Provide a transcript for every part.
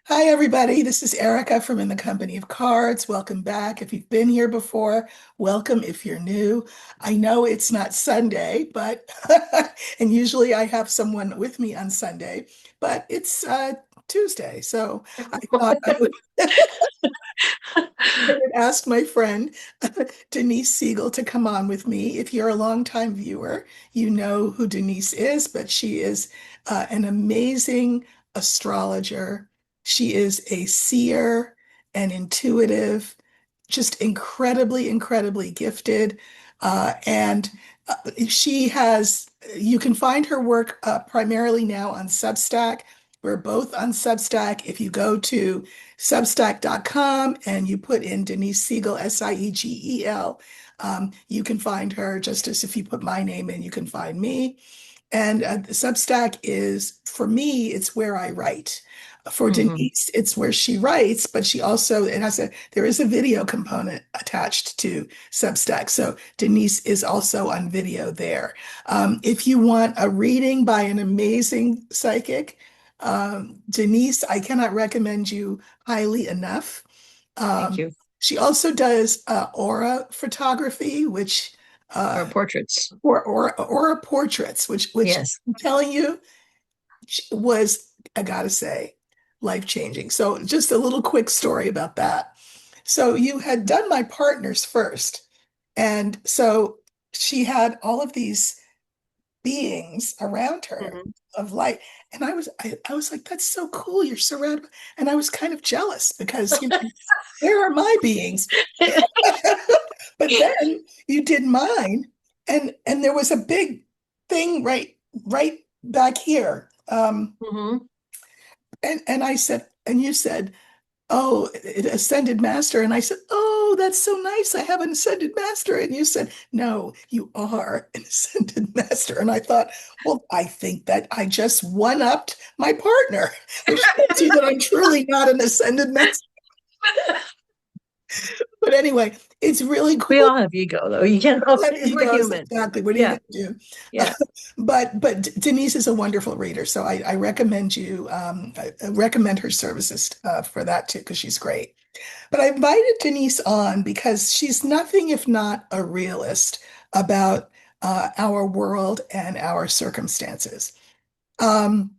Hi, everybody. This is Erica from In the Company of Cards. Welcome back. If you've been here before, welcome if you're new. I know it's not Sunday, but, and usually I have someone with me on Sunday, but it's Tuesday. So I thought I would ask my friend Denise Siegel to come on with me. If you're a longtime viewer, you know who Denise is, but she is an amazing astrologer. She is a seer and intuitive, just incredibly, incredibly gifted. And she has, you can find her work primarily now on Substack. We're both on Substack. If you go to substack.com and you put in Denise Siegel, Siegel, you can find her just as if you put my name in, you can find me. And Substack is, for me, it's where I write. For Hmm. Denise, it's where she writes, but she also, there is a video component attached to Substack. So Denise is also on video there. If you want a reading by an amazing psychic, Denise, I cannot recommend you highly enough. Thank Um, you. she also does aura photography, which Or uh, portraits. aura portraits, which Yes. I'm telling you was, I gotta say, life changing. So just a little quick story about that. So you had done my partners first, and so she had all of these beings around her Hmm. of light. And I was like, that's so cool. You're surrounded. And I was kind of jealous because, there are my beings. But then you did mine, and there was a big thing right back here. Hmm. And I said, and you said, oh, ascended master. And I said, oh, that's so nice. I have an ascended master. And you said, no, you are an ascended master. And I thought, well, I think that I just one-upped my partner, which tells you that I'm truly not an ascended master. But anyway, it's really We cool. all have ego, though. Have We're egos, human. exactly. What are you Yeah. going to do? Yeah. But Denise is a wonderful reader, so I recommend you. I recommend her services for that too, because she's great. But I invited Denise on because she's nothing if not a realist about our world and our circumstances. Um,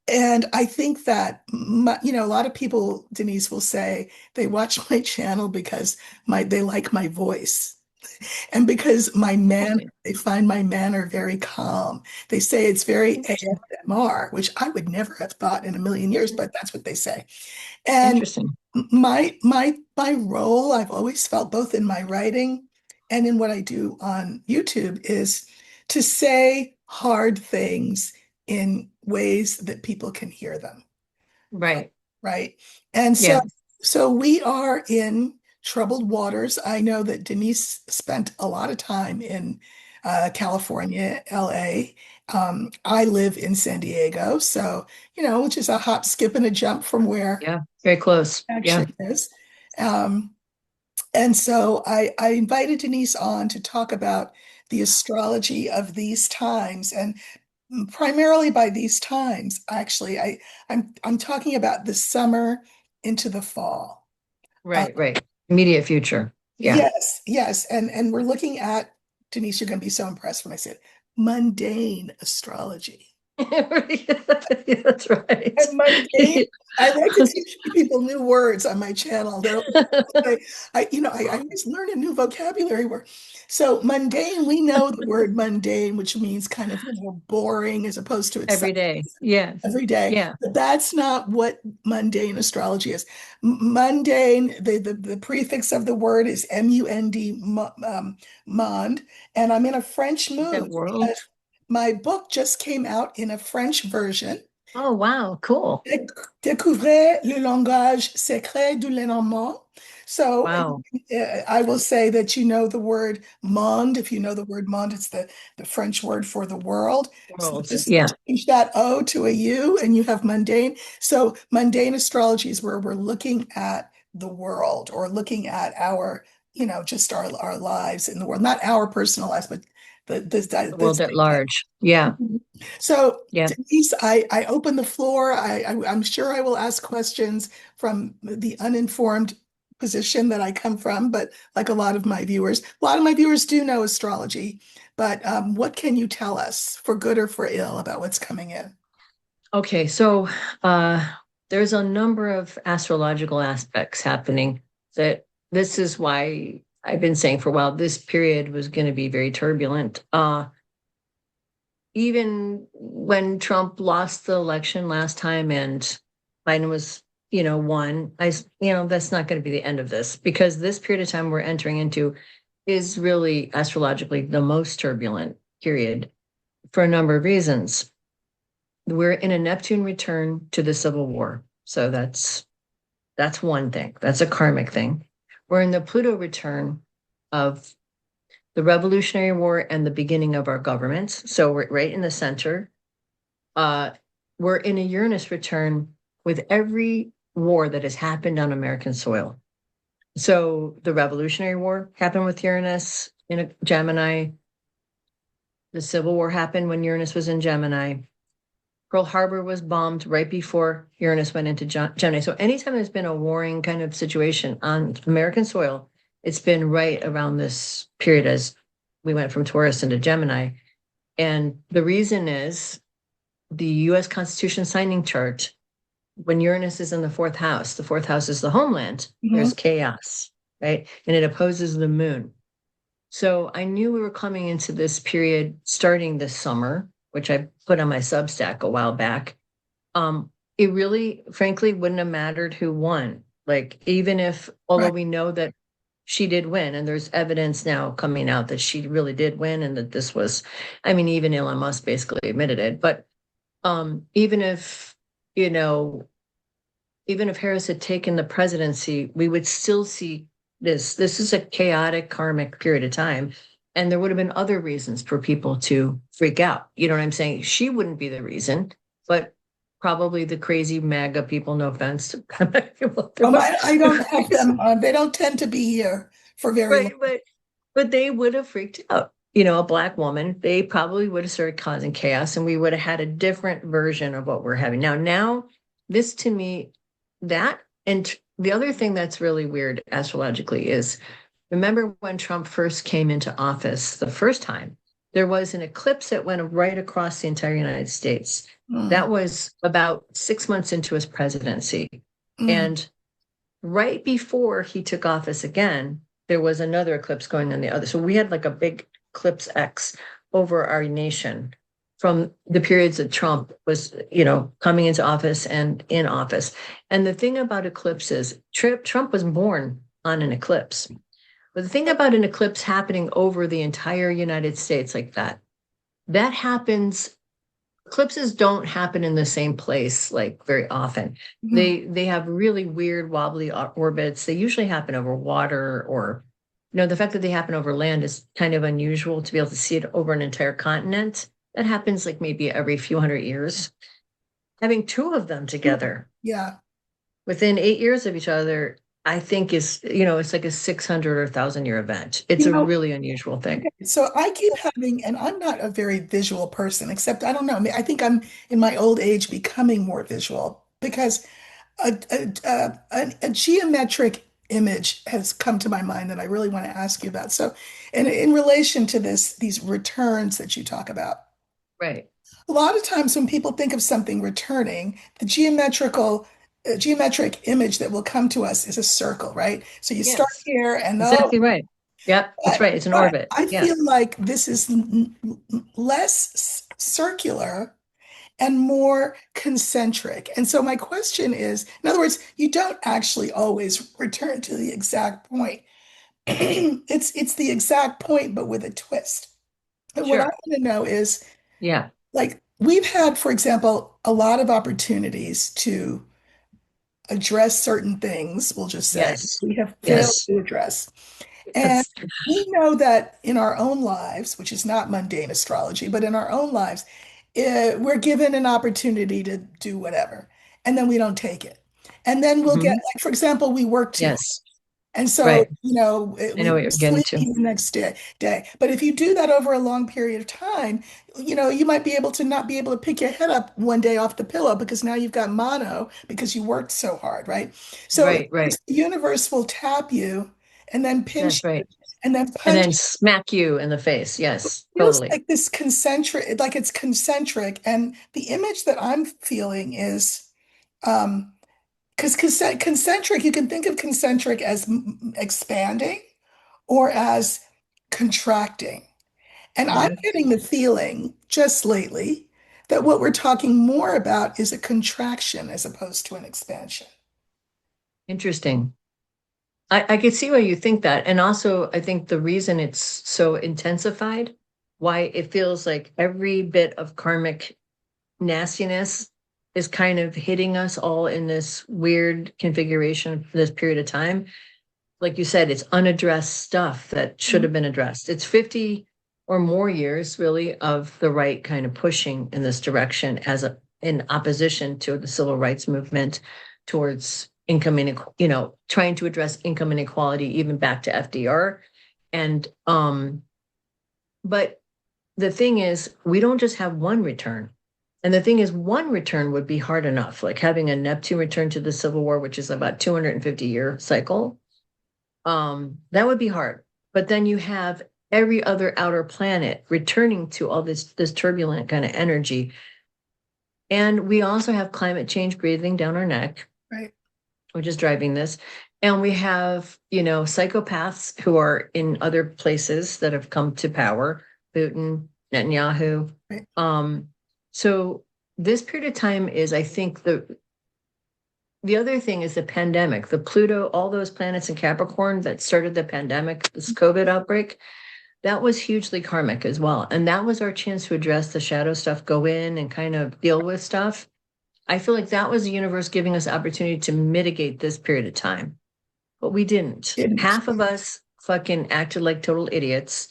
and I think that a lot of people, Denise will say, they watch my channel because they like my voice. And because Okay. they find my manner very calm. They say it's very Interesting. ASMR, which I would never have thought in a million years, but that's what they say. And Interesting. my role, I've always felt both in my writing and in what I do on YouTube is to say hard things in ways that people can hear them, Right. right? And Yeah. so we are in troubled waters. I know that Denise spent a lot of time in California, LA. I live in San Diego, so which is a hop, skip, and a jump from where Yeah. Very close. Yeah. actually is. Um, and so I invited Denise on to talk about the astrology of these times, and primarily by these times, actually, I'm talking about the summer into the fall. Uh, Right. Right. Immediate future. Yeah. yes, yes, and we're looking at, Denise, you're going to be so impressed when I said mundane astrology. That's right. And mundane. I like to teach people new words on my channel. I always learn a new vocabulary word. So mundane, we know the word mundane, which means kind of boring as opposed to Every exciting day. Yeah. every day. Yeah. But that's not what mundane astrology is. Mundane, the prefix of the word is M-U-N-D, mond, and I'm in a French Is that mood world? because my book just came out in a French version. Oh, wow. Cool. Découvrez le langage secret du l'énormément. So Wow. I will say that the word monde. If you know the word monde, it's the French word for the world. So World. just Yeah. change that O to a U and you have mundane. So mundane astrology is where we're looking at the world or looking at our, just our lives in the world, not our personal lives, but The this world at large. Yeah. so, Yeah. Denise, I open the floor. I'm sure I will ask questions from the uninformed position that I come from, but like a lot of my viewers do know astrology. But what can you tell us, for good or for ill, about what's coming in? Okay. So uh there's a number of astrological aspects happening that this is why I've been saying for a while this period was going to be very turbulent. Even when Trump lost the election last time and Biden was, won, that's not going to be the end of this, because this period of time we're entering into is really astrologically the most turbulent period for a number of reasons. We're in a Neptune return to the Civil War. So that's one thing. That's a karmic thing. We're in the Pluto return of the Revolutionary War and the beginning of our governments. So we're right in the center. Uh, we're in a Uranus return with every war that has happened on American soil. So the Revolutionary War happened with Uranus in a Gemini. The Civil War happened when Uranus was in Gemini. Pearl Harbor was bombed right before Uranus went into Gemini. So anytime there's been a warring kind of situation on American soil, it's been right around this period as we went from Taurus into Gemini. And the reason is the US Constitution signing chart, when Uranus is in the fourth house is the homeland, Mhm. there's chaos, right? And it opposes the moon. So I knew we were coming into this period starting this summer, which I put on my Substack a while back. It really, frankly, wouldn't have mattered who won. Like, even if, although Right. we know that she did win, and there's evidence now coming out that she really did win, and that this was, I mean, even Elon Musk basically admitted it. But even if, you know, even if Harris had taken the presidency, we would still see this. This is a chaotic karmic period of time. And there would have been other reasons for people to freak out. You know what I'm saying? She wouldn't be the reason, but probably the crazy MAGA people, no offense to people. I don't have them. They don't tend to be here for very long. Right, but they would have freaked out. A black woman, they probably would have started causing chaos, and we would have had a different version of what we're having now. This to me, that and the other thing that's really weird astrologically is, remember when Trump first came into office the first time, there was an eclipse that went right across the entire United States. Mm, That was about 6 months into his presidency. mm. And right before he took office again, there was another eclipse going on the other. So we had like a big eclipse X over our nation from the periods that Trump was, coming into office and in office. And the thing about eclipses, Trump was born on an eclipse. But the thing about an eclipse happening over the entire United States like that happens. Eclipses don't happen in the same place like very often. Mhm. They have really weird wobbly orbits. They usually happen over water, or the fact that they happen over land is kind of unusual to be able to see it over an entire continent. That happens like maybe every few hundred years. Having two of them together Yeah. within 8 years of each other, I think is, it's like a 600 or 1,000 year event. It's You a know, really unusual thing. so I keep having, and I'm not a very visual person, except I don't know. I think I'm in my old age becoming more visual because a geometric image has come to my mind that I really want to ask you about. So, in relation to these returns that you talk about, Right. a lot of times when people think of something returning, the geometric image that will come to us is a circle, right? So you start Yes. here and oh, Exactly right. Yep, that's right. It's an but orbit. I Yeah. feel like this is less circular and more concentric. And so my question is, in other words, you don't actually always return to the exact point. It's the exact point, but with a twist. And what I Sure. want to know is, Yeah. like, we've had, for example, a lot of opportunities to address certain things, we'll just say, Yes. we have failed Yes. to address. And Yes. we know that in our own lives, which is not mundane astrology, but in our own lives, we're given an opportunity to do whatever, and then we don't take it. And then we'll get, Mhm. like, for example, we work too hard, Yes. And so, Right. I know we what were you're getting to. sleeping the next day. But if you do that over a long period of time, you might be able to not be able to pick your head up one day off the pillow because now you've got mono because you worked so hard, right? So Right, right. the universe will tap you and then pinch That's you right. and then And punch. then smack you in the face. Yes, Feels totally. like this concentric, like it's concentric. And the image that I'm feeling is because concentric, you can think of concentric as expanding or as contracting. And I'm Mhm. getting the feeling just lately that what we're talking more about is a contraction as opposed to an expansion. Interesting. I could see why you think that. And also, I think the reason it's so intensified, why it feels like every bit of karmic nastiness is kind of hitting us all in this weird configuration for this period of time. Like you said, it's unaddressed stuff that should Mhm. have been addressed. It's 50 or more years, really, of the right kind of pushing in this direction in opposition to the civil rights movement towards income inequality, trying to address income inequality, even back to FDR. And but the thing is, we don't just have one return. And the thing is, one return would be hard enough, like having a Neptune return to the Civil War, which is about 250-year cycle. That would be hard. But then you have every other outer planet returning to all this turbulent kind of energy. And we also have climate change breathing down our neck, Right. which is driving this. And we have, psychopaths who are in other places that have come to power, Putin, Netanyahu. Right. Um, so this period of time is, I think, the other thing is the pandemic, the Pluto, all those planets in Capricorn that started the pandemic, this COVID outbreak, that was hugely karmic as well. And that was our chance to address the shadow stuff, go in and kind of deal with stuff. I feel like that was the universe giving us opportunity to mitigate this period of time, but we didn't. Didn't. Half of us fucking acted like total idiots.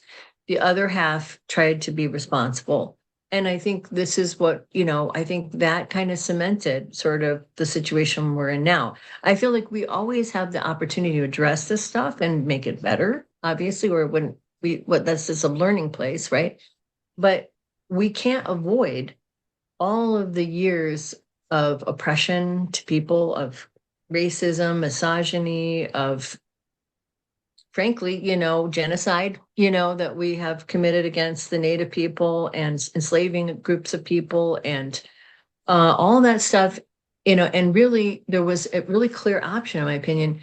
The other half tried to be responsible. And I think this is what, I think that kind of cemented sort of the situation we're in now. I feel like we always have the opportunity to address this stuff and make it better, obviously, or it wouldn't that's just a learning place, right? But we can't avoid all of the years of oppression to people, of racism, misogyny, of frankly, genocide, that we have committed against the Native people and enslaving groups of people and all that stuff, and really there was a really clear option, in my opinion.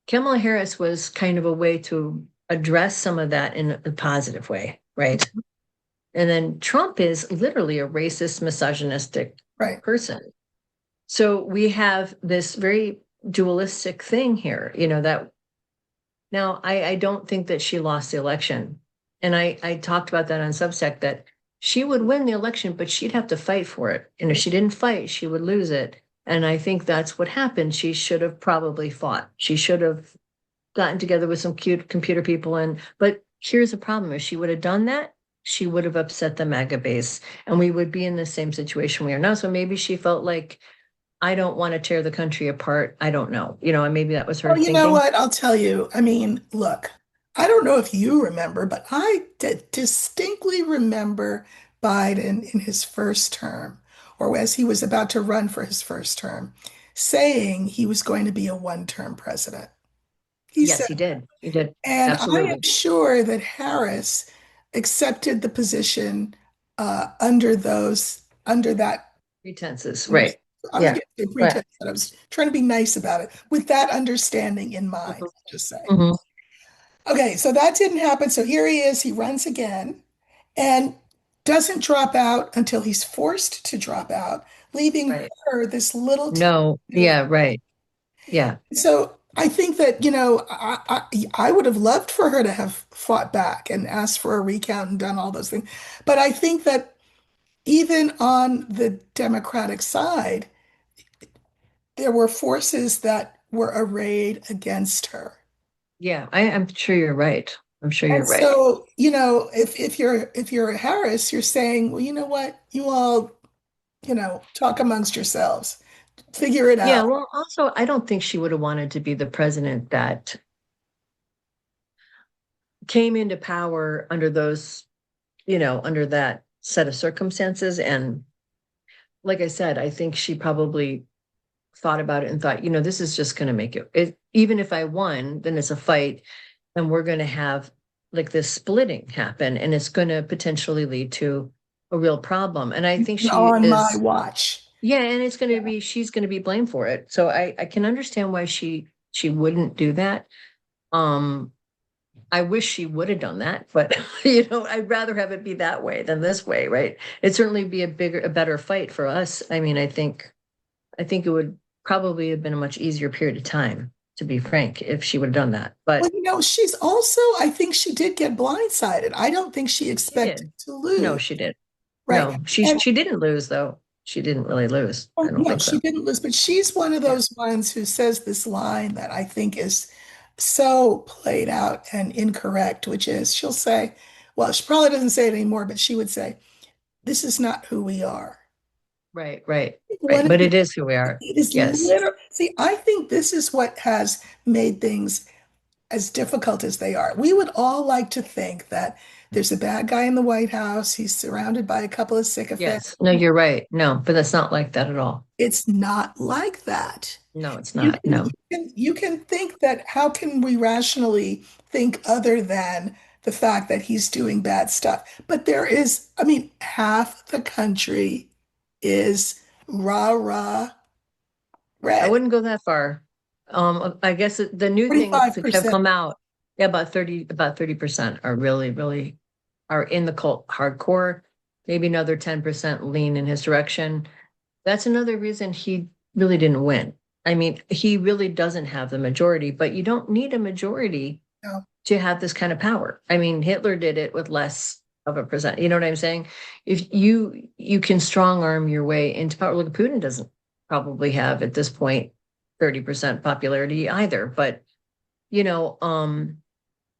Kamala Harris was kind of a way to address some of that in a positive way, right? And then Trump is literally a racist, misogynistic Right. person. So we have this very dualistic thing here, that now I don't think that she lost the election. And I talked about that on Substack that she would win the election, but she'd have to fight for it. And if she didn't fight, she would lose it. And I think that's what happened. She should have probably fought. She should have gotten together with some cute computer people. But here's the problem. If she would have done that, she would have upset the MAGA base and we would be in the same situation we are now. So maybe she felt like, I don't want to tear the country apart. I don't know. And maybe that was her Well, you know thinking. what? I'll tell you. I mean, look, I don't know if you remember, but I distinctly remember Biden in his first term, or as he was about to run for his first term, saying he was going to be a one-term president. He Yes, said, he did. He did. and I am Absolutely. sure that Harris accepted the position under that. Pretenses. I'm Right. not Yeah. going to say Right. pretense, but I was trying to be nice about it with that understanding in mind, Mhm. I'll just say. Mhm. Okay, so that didn't happen. So here he is, he runs again and doesn't drop out until he's forced to drop out, leaving Right. her this little No. teeny. Yeah. Right. Yeah. So I think that, I would have loved for her to have fought back and asked for a recount and done all those things. But I think that even on the Democratic side, there were forces that were arrayed against her. Yeah. I'm sure you're right. I'm sure And you're right. so, if you're a Harris, you're saying, well, you know what, you all, talk amongst yourselves, figure it Yeah. out. Well, also, I don't think she would have wanted to be the president that came into power under those, under that set of circumstances. And like I said, I think she probably thought about it and thought, this is just going to make it, even if I won, then it's a fight and we're going to have like this splitting happen and it's going to potentially lead to a real problem. And I think she On my is, watch. yeah, and it's going to be, she's going to be blamed for it. So I can understand why she wouldn't do that. Um, I wish she would have done that, but I'd rather have it be that way than this way, right? It'd certainly be a better fight for us. I mean, I think it would probably have been a much easier period of time, to be frank, if she would have done that. Well, But she's also, I think she did get blindsided. I don't think she she expected did. to No, lose, she did. right? No, she And she didn't lose though. She didn't really lose. I don't no, think she so. didn't lose, but she's one of Yeah. those ones who says this line that I think is so played out and incorrect, which is she'll say, well, she probably doesn't say it anymore, but she would say, this is not who we are. Right, right, right. One of But the, it is who we are. it is Yes. literally, see, I think this is what has made things as difficult as they are. We would all like to think that there's a bad guy in the White House. He's surrounded by a couple of sycophants. Yes. No, you're right. No, but that's not like that at all. It's not like that. No, it's You not. can, you No. can, you can think that how can we rationally think other than the fact that he's doing bad stuff? But there is, I mean, half the country is rah rah I red, wouldn't go that far. I guess the new things that have 45%. come out, yeah, about 30% are really, really are in the cult hardcore. Maybe another 10% lean in his direction. That's another reason he really didn't win. I mean, he really doesn't have the majority, but you don't need a majority No, to have this kind of power. I mean, Hitler did it with less of a percent. You know what I'm saying? If you can strong arm your way into power, look, Putin doesn't probably have at this point 30% popularity either. But you know, um,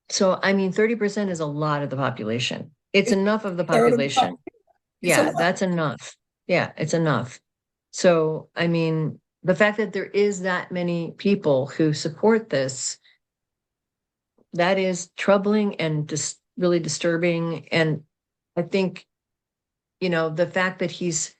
so I mean, 30% is a lot of the population. It's it's enough of the a third of the population. it's a Yeah, lot. that's enough. Yeah, it's enough. So, I mean, the fact that there is that many people who support this, that is troubling and just really disturbing. And I think, the fact that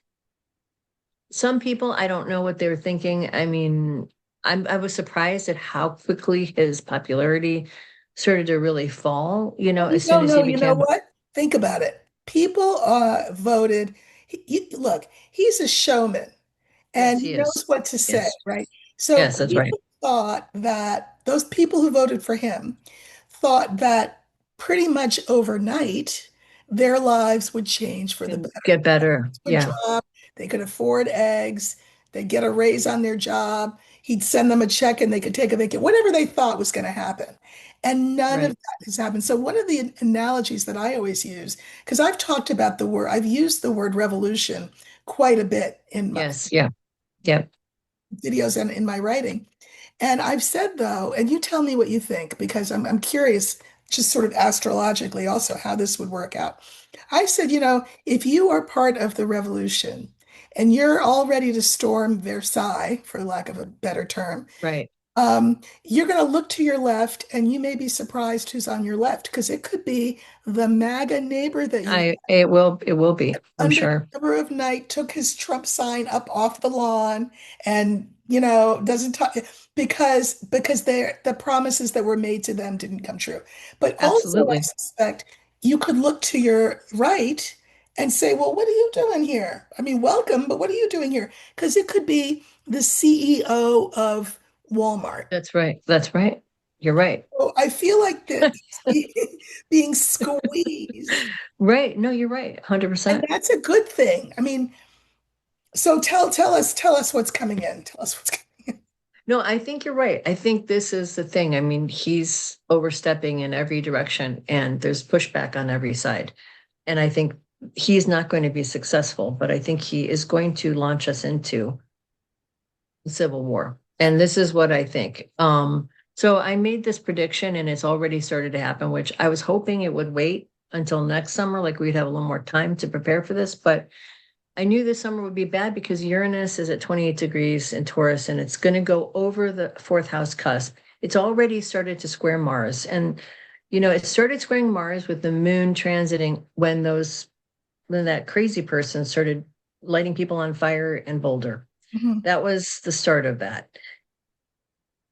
some people, I don't know what they were thinking. I mean, I was surprised at how quickly his popularity started to really fall, as soon No, as he no, you know became, what? Think about it. People voted. Look, he's a showman yes, and he he knows is. what to say, Yes. right? So Yes, that's right. people thought that those people who voted for him thought that pretty much overnight their lives would change for the And better. get better. Would Yeah, drop, they could afford eggs, they'd get a raise on their job, he'd send them a check and they could take a vacation, whatever they thought was going to happen. And none of right. that has happened. So one of the analogies that I always use, because I've talked about the word, I've used the word revolution quite a bit in my Yes, yeah, yeah. videos and in my writing. And I've said though, and you tell me what you think, because I'm curious, just sort of astrologically also, how this would work out. I said, if you are part of the revolution and you're all ready to storm Versailles, for lack of a better term, Right. you're going to look to your left and you may be surprised who's on your left because it could be the MAGA neighbor that you It will be, I'm under sure. cover of night took his Trump sign up off the lawn and doesn't talk because the promises that were made to them didn't come true. But also I Absolutely. suspect you could look to your right and say, well, what are you doing here? I mean, welcome, but what are you doing here? Because it could be the CEO of Walmart. That's right. That's right. You're right. So I feel like that being squeezed, Right. No, you're right. and 100%. that's a good thing. I mean, so tell us what's coming in. Tell us what's coming in. No, I think you're right. I think this is the thing. I mean, he's overstepping in every direction and there's pushback on every side. And I think he's not going to be successful, but I think he is going to launch us into civil war. And this is what I think. So I made this prediction and it's already started to happen, which I was hoping it would wait until next summer, like we'd have a little more time to prepare for this. But I knew this summer would be bad because Uranus is at 28 degrees in Taurus and it's going to go over the fourth house cusp. It's already started to square Mars. And it started squaring Mars with the moon transiting when that crazy person started lighting people on fire in Boulder. Mhm. That was the start of that.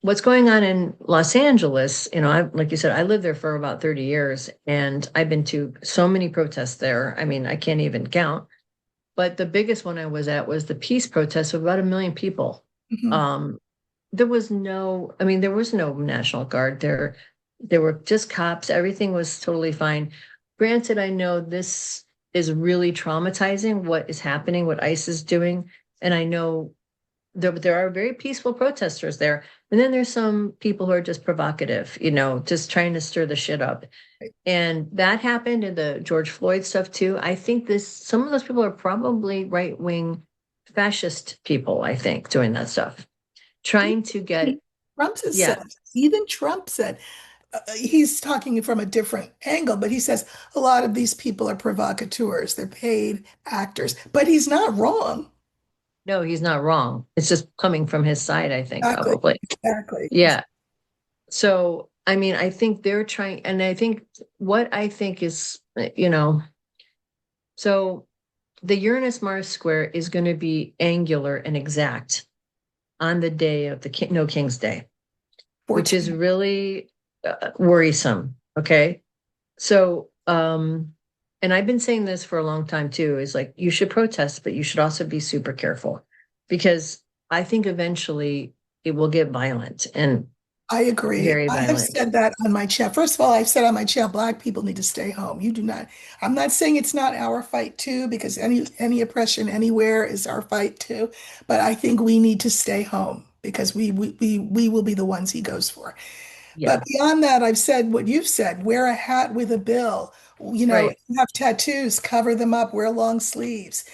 What's going on in Los Angeles, like you said, I lived there for about 30 years and I've been to so many protests there. I mean, I can't even count. But the biggest one I was at was the peace protest of about 1 million people. Mhm. Um, there was no National Guard there. There were just cops. Everything was totally fine. Granted, I know this is really traumatizing, what is happening, what ICE is doing. And I know there are very peaceful protesters there. And then there's some people who are just provocative, just trying to stir the shit up. And that happened in the George Floyd stuff too. I think some of those people are probably right wing fascist people, I think, doing that stuff, trying to get, Trump has yeah, said, even Trump said, he's talking from a different angle, but he says a lot of these people are provocateurs. They're paid actors, but he's not wrong. no, he's not wrong. It's just coming from his side, I think, Exactly. probably. Exactly. Yeah. So, I mean, I think they're trying, and I think what I think is, so the Uranus Mars square is going to be angular and exact on the day of the No King's Day, which is 14. really worrisome. Okay. So, and I've been saying this for a long time too, is like you should protest, but you should also be super careful because I think eventually it will get violent and I agree. very I have violent. said that on my channel. First of all, I've said on my channel, Black people need to stay home. You do not. I'm not saying it's not our fight too, because any oppression anywhere is our fight too. But I think we need to stay home because we will be the ones he goes for. But Yeah. beyond that, I've said what you've said, wear a hat with a bill. If Right. you have tattoos, cover them up, wear long sleeves.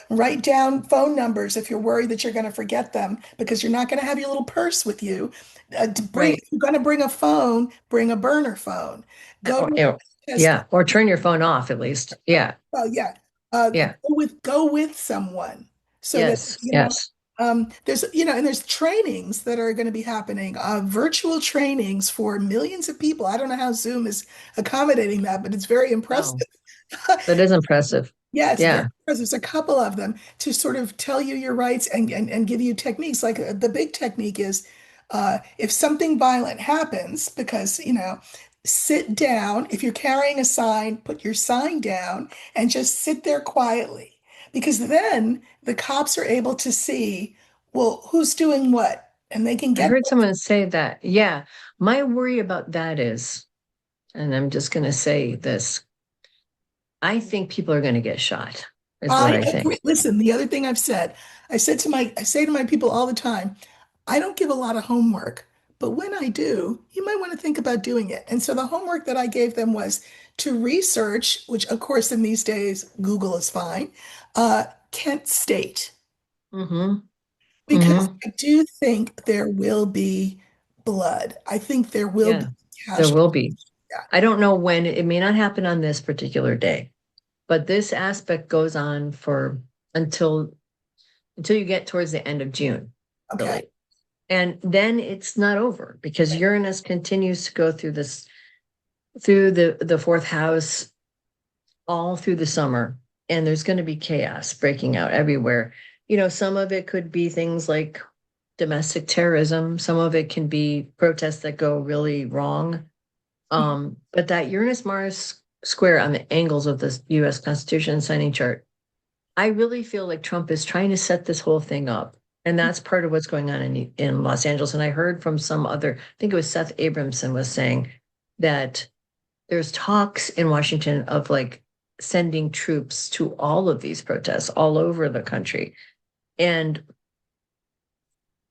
Write down phone numbers if you're worried that you're going to forget them because you're not going to have your little purse with you. Right. If you're going to bring a phone, bring a burner phone. Go Or, to you know, a test. yeah. Or turn your phone off at least. Yeah. Well, yeah. Yeah. Go with someone so that Yes. Yes. there's trainings that are going to be happening, virtual trainings for millions of people. I don't know how Zoom is accommodating that, but it's very impressive. No, that is impressive. Yeah, it's very Yeah. impressive. There's a couple of them to sort of tell you your rights and give you techniques. Like the big technique is if something violent happens, because, sit down. If you're carrying a sign, put your sign down and just sit there quietly. Because then the cops are able to see, well, who's doing what? And they can I get heard someone say that. Yeah. My worry about that is, and I'm just going to say this, I think people are going to get shot, is what I I think. agree. Listen, the other thing I say to my people all the time, I don't give a lot of homework, but when I do, you might want to think about doing it. And so the homework that I gave them was to research, which of course in these days Google is fine, Kent State, Mm-hmm. because Mm-hmm. I do think there will be blood. I think there will be Yeah, there casualties. will be. I don't know when. It may not happen on this particular day, but this aspect goes on for until until you get towards the end of June, Okay. really. And then it's not over because Uranus continues to go through the fourth house all through the summer, and there's going to be chaos breaking out everywhere. Some of it could be things like domestic terrorism, some of it can be protests that go really wrong. But that Uranus Mars square on the angles of the US Constitution signing chart, I really feel like Trump is trying to set this whole thing up. And that's part of what's going on in Los Angeles. And I heard from I think it was Seth Abramson was saying that there's talks in Washington of like sending troops to all of these protests all over the country. And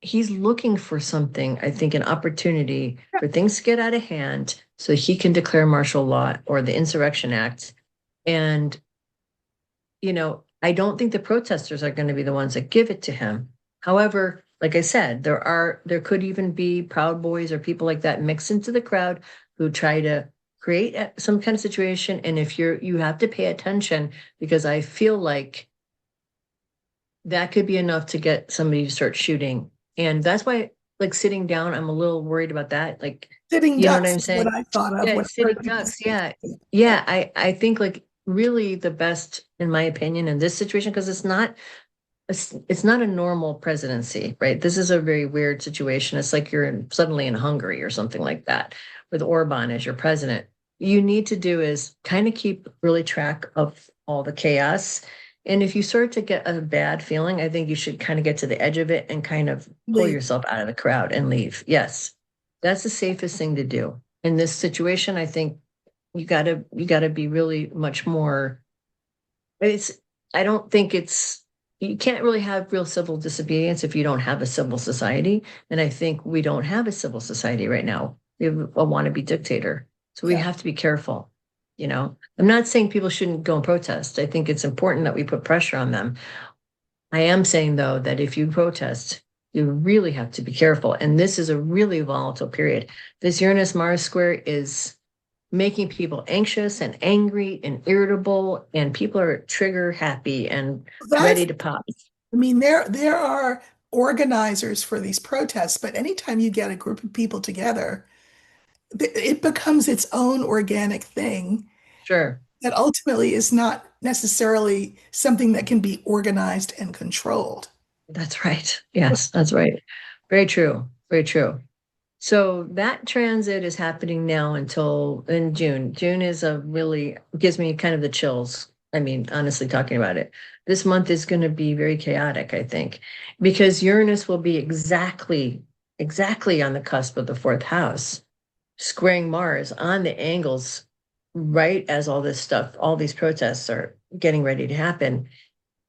he's looking for something, I think, an opportunity for things to get out of hand so he can declare martial law or the Insurrection Act. And, I don't think the protesters are going to be the ones that give it to him. However, like I said, there could even be Proud Boys or people like that mixed into the crowd who try to create some kind of situation. And if you have to pay attention because I feel like that could be enough to get somebody to start shooting. And that's why like sitting down, I'm a little worried about that. Like, Sitting you know what ducks I'm is what saying? I thought of Yeah, when I heard sitting people ducks. say Yeah. yeah. Yeah. I think like really the best, in my opinion, in this situation, because it's not a normal presidency, right? This is a very weird situation. It's like suddenly in Hungary or something like that with Orban as your president. You need to do is kind of keep really track of all the chaos. And if you start to get a bad feeling, I think you should kind of get to the edge of it and kind of pull Leave. yourself out of the crowd and leave. Yes, that's the safest thing to do. In this situation, I think you gotta be really much more. It's I don't think it's you can't really have real civil disobedience if you don't have a civil society. And I think we don't have a civil society right now. We have a wannabe dictator. So we Yeah. have to be careful. I'm not saying people shouldn't go and protest. I think it's important that we put pressure on them. I am saying though that if you protest, you really have to be careful. And this is a really volatile period. This Uranus Mars square is making people anxious and angry and irritable, and people are trigger happy and That's, ready to pop. I mean, there are organizers for these protests, but anytime you get a group of people together, it becomes its own organic thing Sure. that ultimately is not necessarily something that can be organized and controlled. That's right. Yes, that's right. Very true. Very true. So that transit is happening now until in June. June is a really gives me kind of the chills. I mean, honestly, talking about it, this month is going to be very chaotic, I think, because Uranus will be exactly on the cusp of the fourth house, squaring Mars on the angles, right as all this stuff, all these protests are getting ready to happen.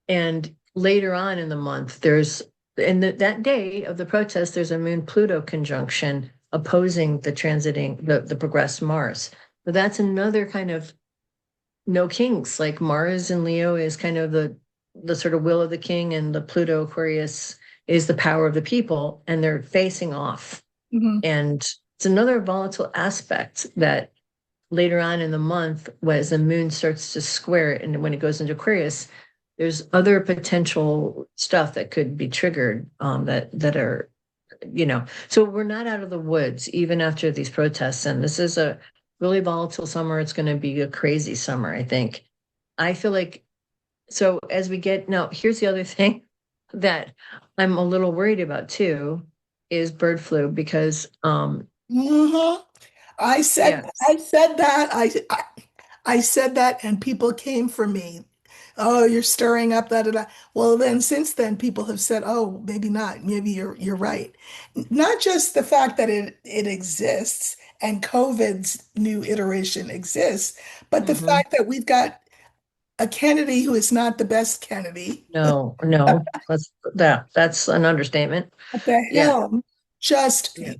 And later on in the month, that day of the protest, there's a Moon Pluto conjunction opposing the transiting the progressed Mars. So that's another kind of no kings. Like Mars in Leo is kind of the sort of will of the king, and the Pluto Aquarius is the power of the people, and they're facing off. Mhm. And it's another volatile aspect that later on in the month, as the moon starts to square it, and when it goes into Aquarius, there's other potential stuff that could be triggered that are, so we're not out of the woods even after these protests. And this is a really volatile summer. It's going to be a crazy summer, I think. I feel like so as we get now, here's the other thing that I'm a little worried about too is bird flu because Mhm. I said yes. I said that I said that and people came for me. Oh, you're stirring up that. Well, then since then people have said, "Oh, maybe not. Maybe you're right." Not just the fact that it exists and COVID's new iteration exists, but the Mhm. fact that we've got a Kennedy who is not the best Kennedy No, no, that's an understatement. at the Yeah, helm, just yeah.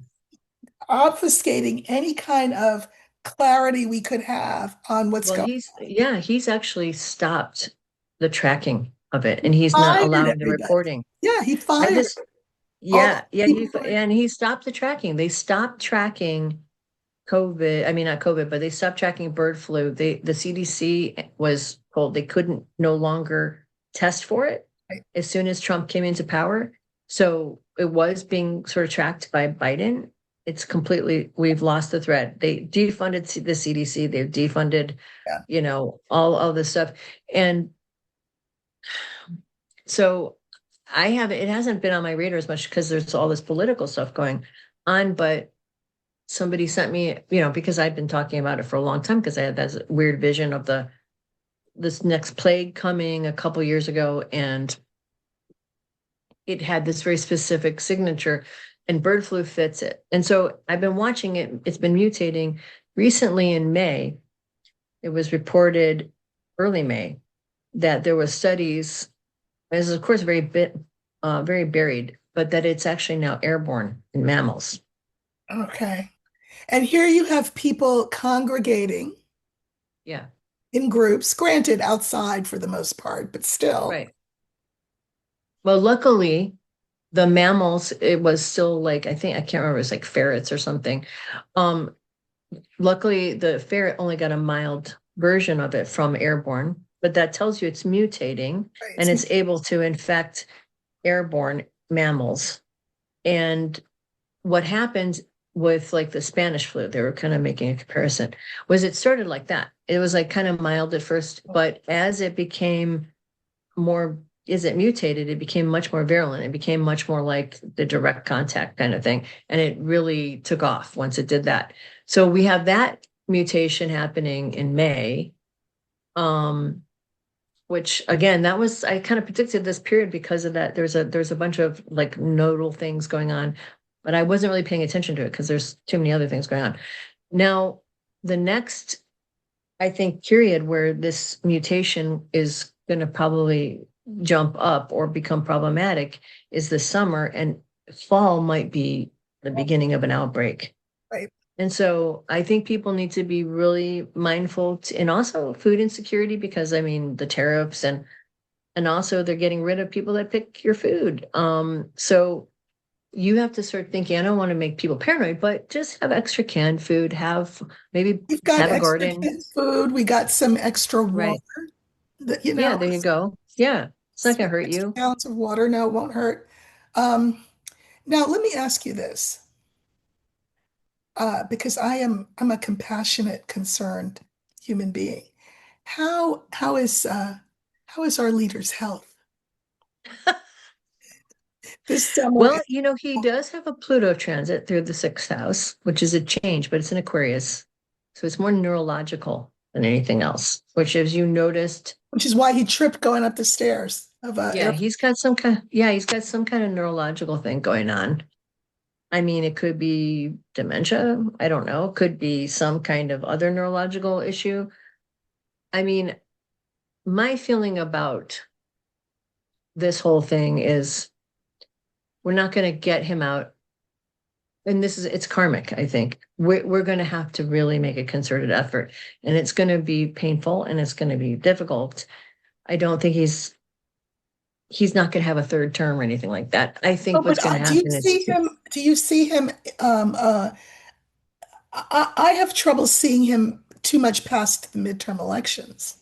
obfuscating any kind of clarity we could have on what's Well, going he's actually stopped the tracking of it, and he's not on. Fired allowing the everybody. reporting. Yeah, he I fired just, all the yeah, people who were, and he stopped the tracking. They stopped tracking COVID. I mean, not COVID, but they stopped tracking bird flu. The CDC was told they couldn't no longer test for it as soon as Trump came into power. So it was being sort of tracked by Biden. We've lost the thread. They defunded the CDC. They've defunded, yeah. all this stuff. And so it hasn't been on my radar as much because there's all this political stuff going on, but somebody sent me, because I've been talking about it for a long time because I had this weird vision of this next plague coming a couple years ago, and it had this very specific signature, and bird flu fits it. And so I've been watching it. It's been mutating. Recently in May, it was reported early May that there was studies. This is of course very buried, but that it's actually now airborne in mammals. Okay. And here you have people congregating Yeah, in groups, granted outside for the most part, but still. right. Well, luckily, the mammals, it was still like, I can't remember, it was like ferrets or something. Um, Luckily, the ferret only got a mild version of it from airborne, but that tells you it's mutating Right. and it's able to infect airborne mammals. And what happened with like the Spanish flu, they were kind of making a comparison, was it started like that. It was like kind of mild at first, but as it became more, as it mutated, it became much more virulent. It became much more like the direct contact kind of thing. And it really took off once it did that. So we have that mutation happening in May. Which again, that was, I kind of predicted this period because of that. There's a bunch of like nodal things going on, but I wasn't really paying attention to it because there's too many other things going on. Now, the next, I think, period where this mutation is going to probably jump up or become problematic is the summer, and fall might be the beginning of an outbreak. Right. And so I think people need to be really mindful and also food insecurity, because I mean the tariffs and also they're getting rid of people that pick your food. So you have to start thinking, I don't want to make people paranoid, but just have extra canned food, have maybe We've got have a extra garden. canned food. We got some extra water Right. that, Yeah, there you go. Yeah. It's not some gonna hurt extra you. gallons of water. No, it won't hurt. Um, Now, let me ask you this, because I'm a compassionate, concerned human being. How how is uh, how is our leader's health this summer? Well, he does have a Pluto transit through the sixth house, which is a change, but it's an Aquarius. So it's more neurological than anything else, which, as you noticed, Which is why he tripped going up the stairs of yeah, air. he's got some kind of neurological thing going on. I mean, it could be dementia. I don't know. It could be some kind of other neurological issue. I mean, my feeling about this whole thing is we're not going to get him out. And it's karmic, I think. We're going to have to really make a concerted effort, and it's going to be painful and it's going to be difficult. I don't think he's not going to have a third term or anything like that. I Oh, think but what's going to do you happen is see him? Do you see him? I have trouble seeing him too much past the midterm elections,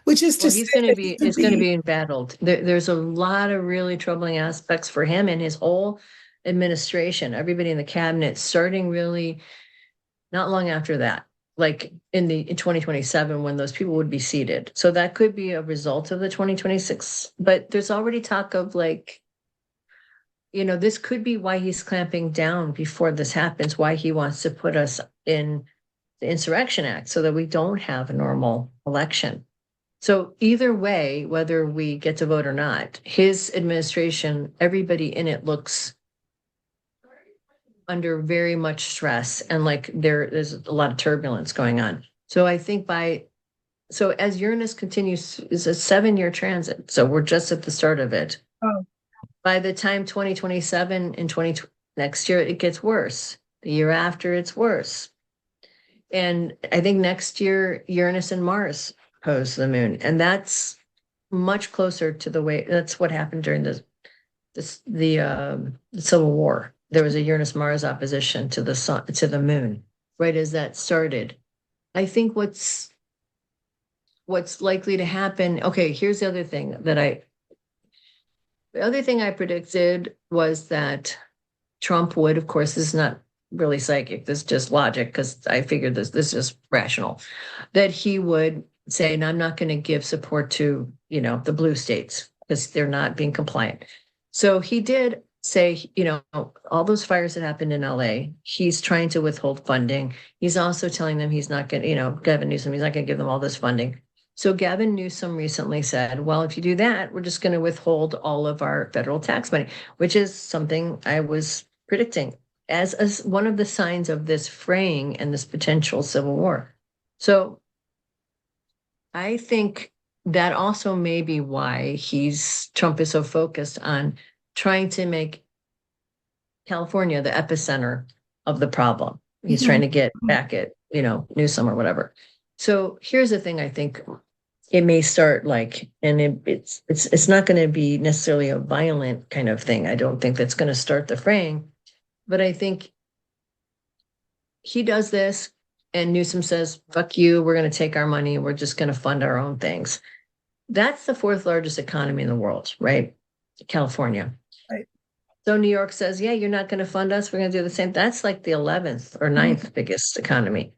which is to well, say that he could it's going to be. be embattled. There's a lot of really troubling aspects for him and his whole administration, everybody in the cabinet, starting really not long after that, like in 2027 when those people would be seated. So that could be a result of the 2026, but there's already talk of like, this could be why he's clamping down before this happens, why he wants to put us in the Insurrection Act so that we don't have a normal election. So either way, whether we get to vote or not, his administration, everybody in it looks under very much stress, and like there's a lot of turbulence going on. So I think so as Uranus continues, is a 7-year transit. So we're just at the start of it. Oh, By the time 2027 and 20 next year, it gets worse. The year after, it's worse. And I think next year, Uranus and Mars oppose the moon. And that's much closer to the way that's what happened during the Civil War. There was a Uranus Mars opposition to the sun, to the moon, right as that started. I think what's likely to happen. Okay, here's the other thing I predicted was that Trump would, of course, this is not really psychic, this is just logic, because I figured this is rational, that he would say, and I'm not going to give support to, the blue states because they're not being compliant. So he did say, all those fires that happened in LA, he's trying to withhold funding. He's also telling them he's not going to, Gavin Newsom, he's not going to give them all this funding. So Gavin Newsom recently said, well, if you do that, we're just going to withhold all of our federal tax money, which is something I was predicting as one of the signs of this fraying and this potential civil war. So I think that also may be why Trump is so focused on trying to make California the epicenter of the problem. He's trying mhm. to get back at, Newsom or whatever. So here's the thing, I think it may start like, and it's not going to be necessarily a violent kind of thing. I don't think that's going to start the fraying, but I think he does this and Newsom says, fuck you, we're going to take our money, we're just going to fund our own things. That's the fourth largest economy in the world, right? California. Right. So New York says, yeah, you're not going to fund us. We're going to do the same. That's like the 11th or Mhm. ninth biggest economy.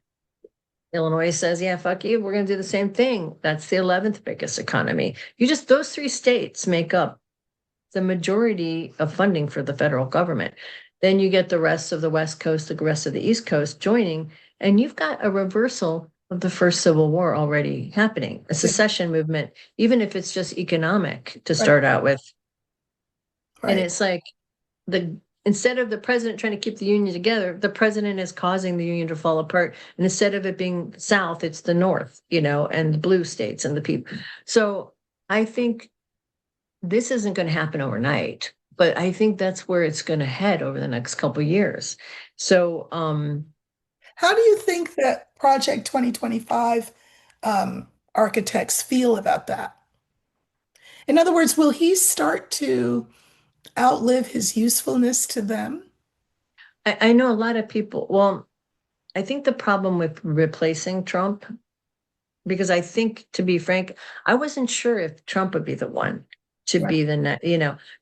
Illinois says, yeah, fuck you. We're going to do the same thing. That's the 11th biggest economy. Those three states make up the majority of funding for the federal government. Then you get the rest of the West Coast, the rest of the East Coast joining, and you've got a reversal of the first Civil War already happening, a Yeah, secession movement, even if it's just economic to right, start out with. And right. it's like the instead of the president trying to keep the union together, the president is causing the union to fall apart. And instead of it being South, it's the North, and the blue states and the people. So I think this isn't going to happen overnight, but I think that's where it's going to head over the next couple of years. So How do you think that Project 2025 architects feel about that? In other words, will he start to outlive his usefulness to them? I know a lot of people. Well, I think the problem with replacing Trump, because I think, to be frank, I wasn't sure if Trump would be the one to Right. be the next,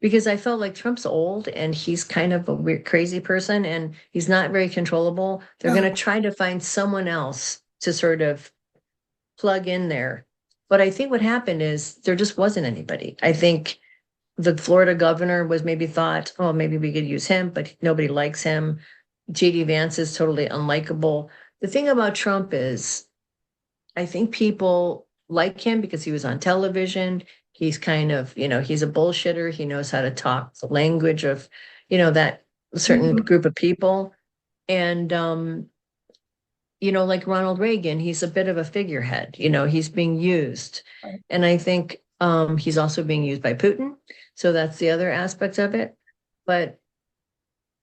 because I felt like Trump's old and he's kind of a weird, crazy person and he's not very controllable. They're going No. to try to find someone else to sort of plug in there. But I think what happened is there just wasn't anybody. I think the Florida governor was maybe thought, oh, maybe we could use him, but nobody likes him. JD Vance is totally unlikable. The thing about Trump is I think people like him because he was on television. He's kind of, he's a bullshitter. He knows how to talk the language of, that certain Mhm. group of people. And, like Ronald Reagan, he's a bit of a figurehead, he's being used. Right. And I think he's also being used by Putin. So that's the other aspect of it. But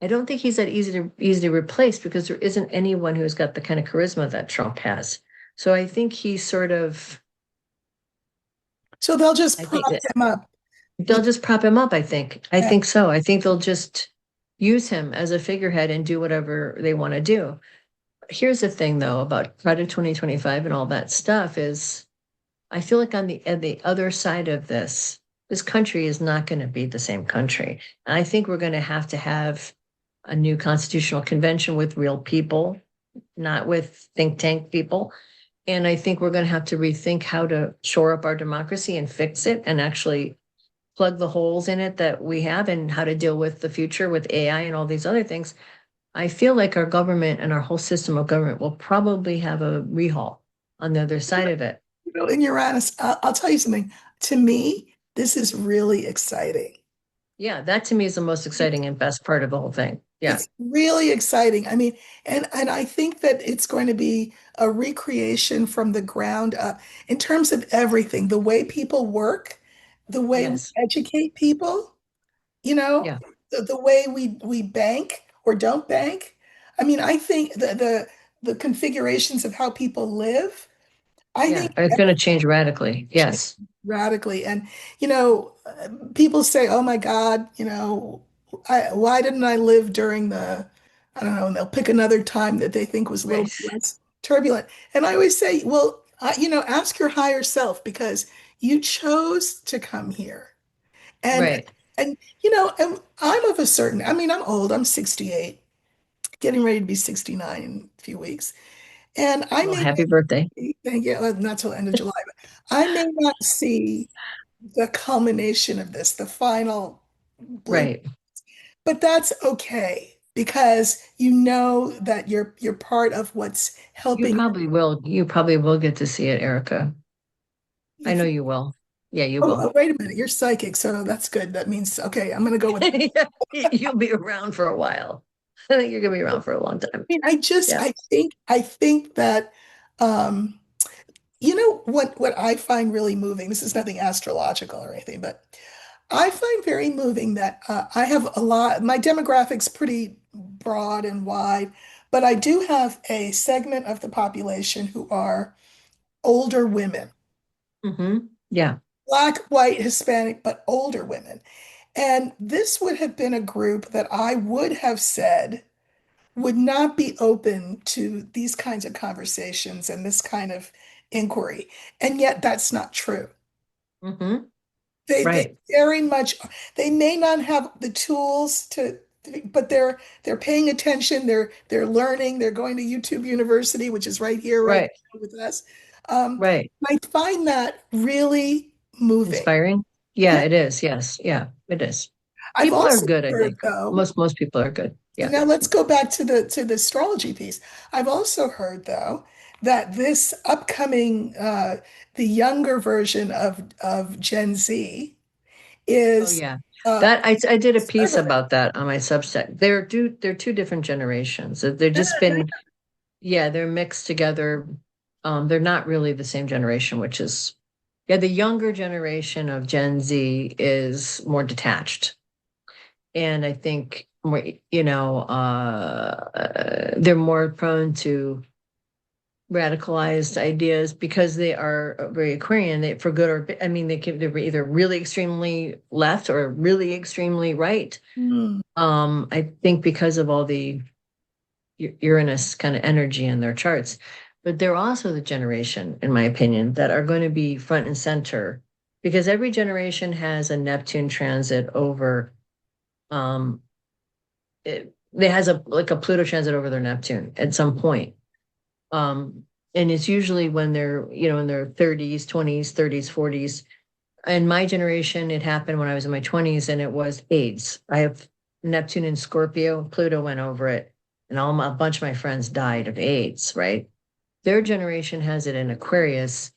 I don't think he's that easy to replace because there isn't anyone who's got the kind of charisma that Trump has. So I think he's sort of So they'll just I prop think that him up they'll with just prop him up, I think. I that. think so. I think they'll just use him as a figurehead and do whatever they want to do. Here's the thing though about Project 2025 and all that stuff is I feel like on the other side of this country is not going to be the same country. And I think we're going to have a new constitutional convention with real people, not with think tank people. And I think we're going to have to rethink how to shore up our democracy and fix it and actually plug the holes in it that we have and how to deal with the future with AI and all these other things. I feel like our government and our whole system of government will probably have a rehaul on the other side of it. In Uranus, I'll tell you something. To me, this is really exciting. Yeah, that to me is the most exciting and best part of the whole thing. Yeah. It's really exciting. I mean, and I think that it's going to be a recreation from the ground up in terms of everything, the way people work, the way we Yes. educate people, you know, Yeah. the way we bank or don't bank. I mean, I think the configurations of how people live, I Yeah. think It's going to change radically. change Yes. radically. And, people say, oh my God, why didn't I live during I don't know, and they'll pick another time that they think was a little Right. bit less turbulent. And I always say, well, ask your higher self because you chose to come here. And, Right. and I'm of a certain, I mean, I'm old, I'm 68, getting ready to be 69 in a few weeks. And I Well, may happy birthday. thank you, not till the end of July, but I may not see the culmination of this, the final bloom. Right. But that's okay because you know that you're part of what's You helping. probably will. You probably will get to see it, Erica. You I know think, you will. Yeah, you oh, will. wait a minute, you're psychic, so that's good. That means okay, I'm gonna go with that. You'll be around for a while. I think you're gonna be around for a long time. I mean, Yeah. I think that um what I find really moving, this is nothing astrological or anything, but I find very moving that I have my demographic's pretty broad and wide, but I do have a segment of the population who are older women, Yeah. Black, white, Hispanic, but older women. And this would have been a group that I would have said would not be open to these kinds of conversations and this kind of inquiry. And yet that's not true. hmm They right, very much, they may not have the tools but they're paying attention, they're learning, they're going to YouTube University, which is right here, right right, now with us. Um, right. I find that really moving. Inspiring. Yeah. Yeah, it is. Yes. Yeah, it is. I've People are also good, I heard think. though, Most people are good. so Yeah. now let's go back to the astrology piece. I've also heard though that this upcoming the younger version of Gen Z Oh is yeah. uh I did a piece conservative. about that on my Substack. They're two different generations. They're just been, yeah, they're mixed together. They're not really the same generation, which is, yeah, the younger generation of Gen Z is more detached. And I think more, they're more prone to radicalized ideas because they are very Aquarian. They, for good or I mean, they're either really extremely left or really extremely right. Hmm. I think because of all the Uranus kind of energy in their charts, but they're also the generation, in my opinion, that are going to be front and center because every generation has a Neptune transit over. It has a like a Pluto transit over their Neptune at some point. Um, and it's usually when they're, in their 30s, 20s, 30s, 40s. In my generation, it happened when I was in my 20s and it was AIDS. I have Neptune in Scorpio, Pluto went over it, and a bunch of my friends died of AIDS, right? Their generation has it in Aquarius.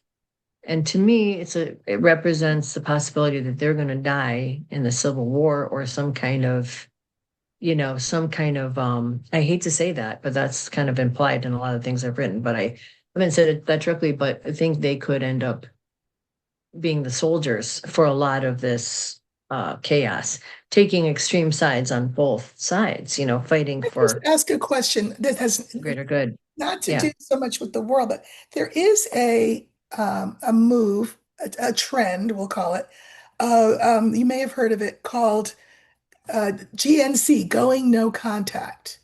And to me, it represents the possibility that they're going to die in the Civil War or some kind of I hate to say that, but that's kind of implied in a lot of things I've written, but I haven't said it that directly, but I think they could end up being the soldiers for a lot of this chaos, taking extreme sides on both sides, fighting I just for ask a question that has greater good. not to Yeah. do so much with the world, but there is a move, a trend, we'll call it. You may have heard of it called GNC, going no contact.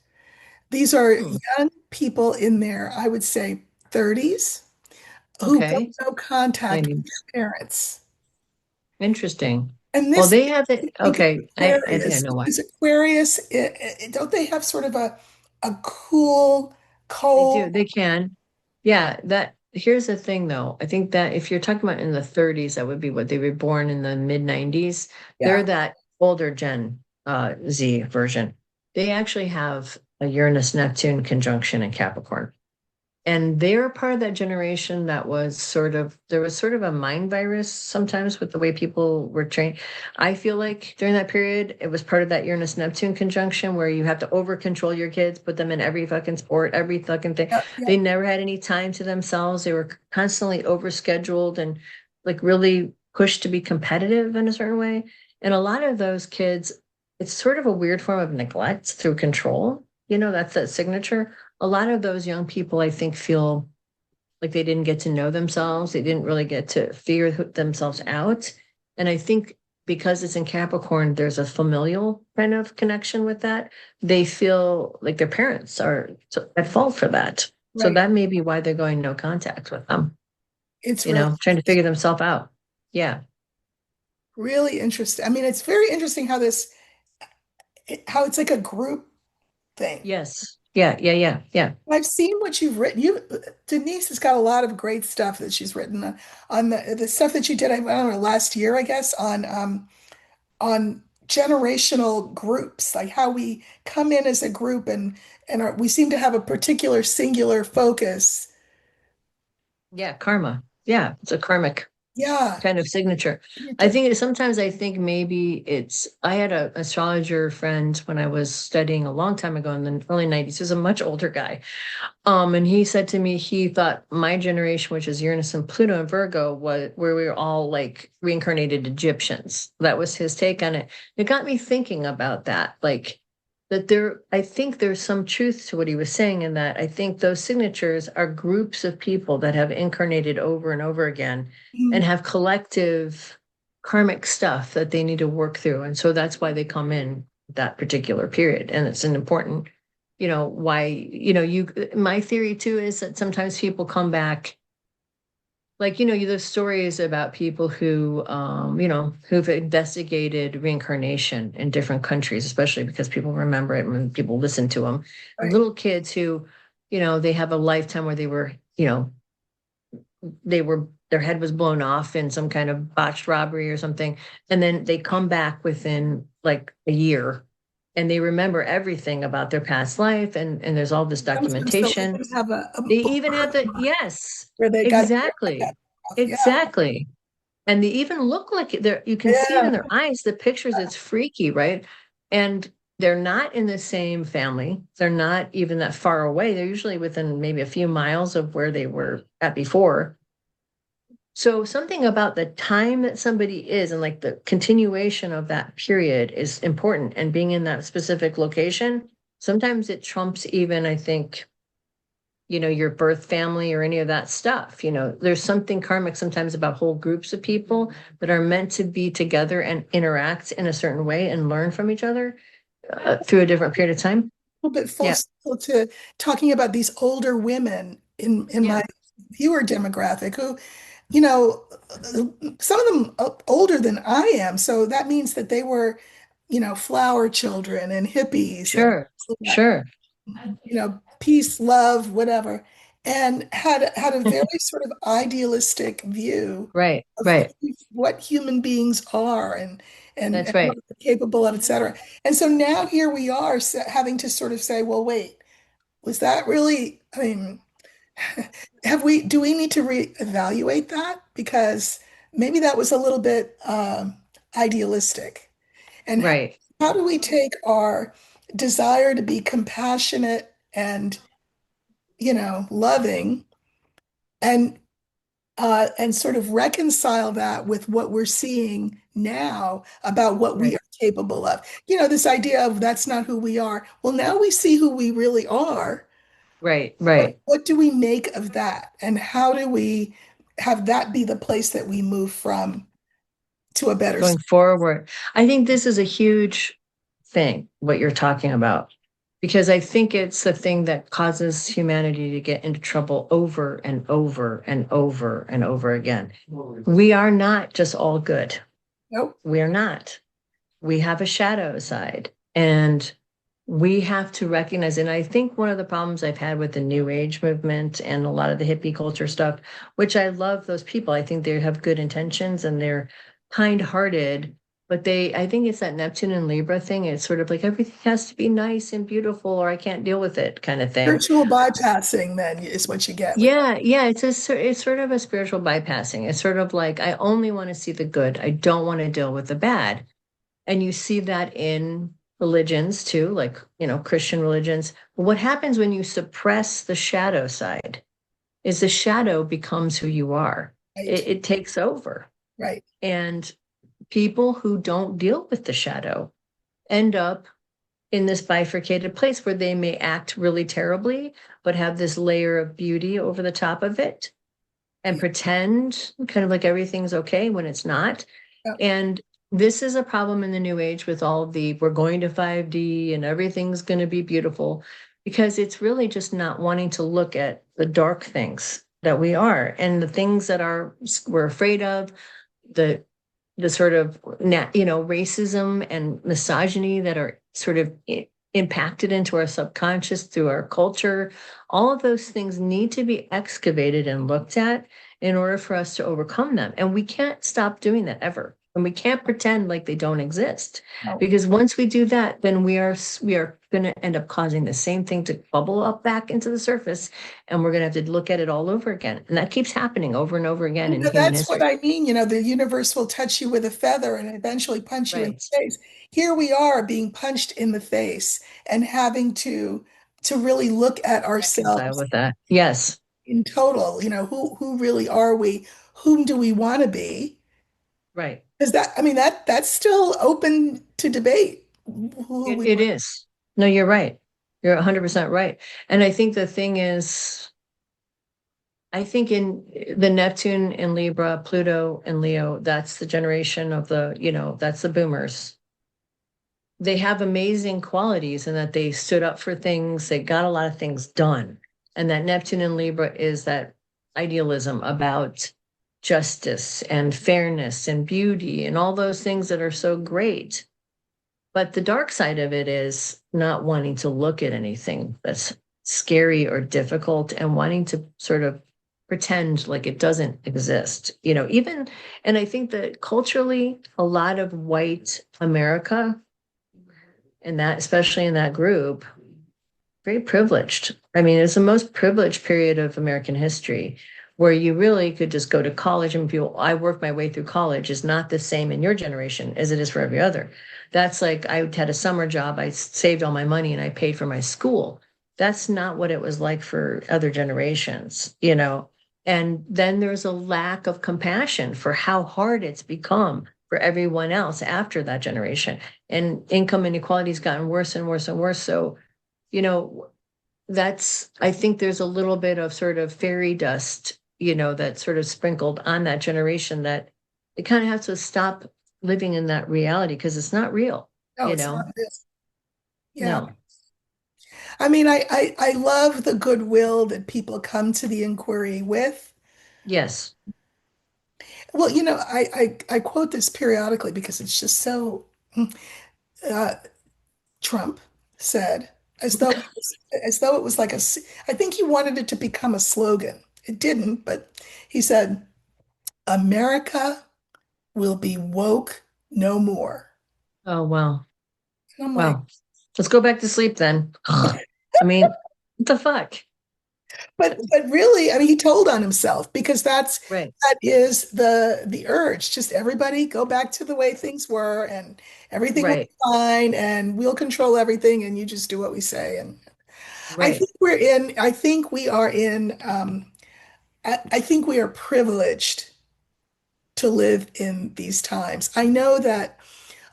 These are Hmm. young people in their, I would say, 30s who go Okay. no contact with 90s. their parents. Interesting. And Well, this they have I it. think of Okay. I think I Aquarius. know why. Is Aquarius, don't they have sort of a cool, They cold? do. They can. Yeah, that here's the thing though. I think that if you're talking about in the 30s, that would be what they were born in the mid 90s. They're Yeah. that older Gen Z version. They actually have a Uranus Neptune conjunction in Capricorn. And they're part of that generation that there was sort of a mind virus sometimes with the way people were trained. I feel like during that period, it was part of that Uranus Neptune conjunction where you have to over control your kids, put them in every fucking sport, every fucking thing. Yeah, yeah. They never had any time to themselves. They were constantly overscheduled and like really pushed to be competitive in a certain way. And a lot of those kids, it's sort of a weird form of neglect through control. That's that signature. A lot of those young people, I think, feel like they didn't get to know themselves. They didn't really get to figure themselves out. And I think because it's in Capricorn, there's a familial kind of connection with that. They feel like their parents are at fault for that. So Right. that may be why they're going no contact with them, It's really, trying to figure themselves out. Yeah. really interesting. I mean, it's very interesting how how it's like a group thing. Yes. Yeah. Yeah. Yeah. Yeah. I've seen what you've written. Denise has got a lot of great stuff that she's written on the stuff that you did, I don't know, last year, I guess, on generational groups, like how we come in as a group we seem to have a particular singular focus. Yeah. Karma. Yeah. It's a karmic Yeah. kind of signature. I Signature. think sometimes I think maybe I had a astrologer friend when I was studying a long time ago in the early 90s. He was a much older guy. And he said to me he thought my generation, which is Uranus and Pluto and Virgo, was where we were all like reincarnated Egyptians. That was his take on it. It got me thinking about that. Like I think there's some truth to what he was saying in that I think those signatures are groups of people that have incarnated over and over again and Mm. have collective karmic stuff that they need to work through. And so that's why they come in that particular period. And it's an important, why, my theory too is that sometimes people come back like, there's stories about people who, who've investigated reincarnation in different countries, especially because people remember it when people listen to them. Right. Little kids who, they have a lifetime where they were, their head was blown off in some kind of botched robbery or something. And then they come back within like a year and they remember everything about their past life. And there's all this Sometimes they'll documentation. even have a They book even have yes, where they got exactly. that stuff. Yeah. Exactly. And they even look like you can see it Yeah. in their eyes, the pictures, it's freaky, right? And they're not in the same family. They're not even that far away. They're usually within maybe a few miles of where they were at before. So something about the time that somebody is and like the continuation of that period is important. And being in that specific location, sometimes it trumps even, I think, your birth family or any of that stuff. There's something karmic sometimes about whole groups of people that are meant to be together and interact in a certain way and learn from each other through a different period of time. A little bit full Yeah, circle to talking about these older women in yeah, my viewer demographic who, you know, some of them older than I am. So that means that they were, flower children and hippies and sure, all that, sure. peace, love, whatever, and had a very sort of idealistic view Right, of right. what human beings are and That's what right, they're capable of, et cetera. And so now here we are having to sort of say, well, wait, was that really, I mean, do we need to reevaluate that? Because maybe that was a little bit idealistic. And right, how do we take our desire to be compassionate and, loving and sort of reconcile that with what we're seeing now about what we right, are capable of? This idea of that's not who we are. Well, now we see who we really are. right, What right. what do we make of that? And how do we have that be the place that we move from to a better Going forward, I think this is a huge thing, what you're talking about, because I think it's the thing that causes humanity to get into trouble over and over and over and over again. We are not just all good. Nope. We are not. We have a shadow side. And we have to recognize, and I think one of the problems I've had with the New Age movement and a lot of the hippie culture stuff, which I love those people, I think they have good intentions and they're kind-hearted, but I think it's that Neptune and Libra thing. It's sort of like everything has to be nice and beautiful, or I can't deal with it kind of thing. Spiritual bypassing then is what you get with. Yeah, yeah, it's sort of a spiritual bypassing. It's sort of like I only want to see the good. I don't want to deal with the bad. And you see that in religions too, like, Christian religions. What happens when you suppress the shadow side is the shadow becomes who you are. Right. It takes over. Right. And people who don't deal with the shadow end up in this bifurcated place where they may act really terribly, but have this layer of beauty over the top of it and Yeah. pretend kind of like everything's okay when it's not. Yeah. And this is a problem in the new age with all of we're going to 5D and everything's going to be beautiful, because it's really just not wanting to look at the dark things that we are and the things that we're afraid of, the sort of racism and misogyny that are sort of impacted into our subconscious through our culture. All of those things need to be excavated and looked at in order for us to overcome them. And we can't stop doing that ever. And we can't pretend like they don't exist, No. because once we do that, then we are going to end up causing the same thing to bubble up back into the surface, and we're going to have to look at it all over again. And that keeps happening over and over again in human That's what history. I mean. The universe will touch you with a feather and eventually punch you in Right. the face. Here we are being punched in the face and having to really look at Reconcile ourselves with that. Yes. in total. Who really are we? Whom do we want to be? Right. Because I mean, that's still open to debate. Who It, we it want. is. No, you're right. You're 100% right. And I think the thing is, I think in the Neptune in Libra, Pluto in Leo, that's the generation of that's the boomers. They have amazing qualities in that they stood up for things, they got a lot of things done. And that Neptune in Libra is that idealism about justice and fairness and beauty and all those things that are so great. But the dark side of it is not wanting to look at anything that's scary or difficult and wanting to sort of pretend like it doesn't exist. Even, and I think that culturally, a lot of white America, and that, especially in that group, very privileged. I mean, it's the most privileged period of American history where you really could just go to college and people, I worked my way through college is not the same in your generation as it is for every other. That's like I had a summer job, I saved all my money and I paid for my school. That's not what it was like for other generations. And then there's a lack of compassion for how hard it's become for everyone else after that generation. And income inequality has gotten worse and worse and worse. So, you know, I think there's a little bit of sort of fairy dust, that's sort of sprinkled on that generation that it kind of has to stop living in that reality because it's not real, No, you it's not know? this. Yeah. No. I mean, I love the goodwill that people come to the inquiry with. Yes. Well, I quote this periodically because it's just so uh, Trump said, as though it was like I think he wanted it to become a slogan. It didn't, but he said, America will be woke no more. Oh, wow. And I'm like, Wow. Let's go back to sleep then. I mean, what the fuck? but really, I mean, he told on himself because Right. that is the urge. Just everybody go back to the way things were, and everything will be Right. fine, and we'll control everything, and you just do what we say. And Right. I think we are in, I think we are privileged to live in these times. I know that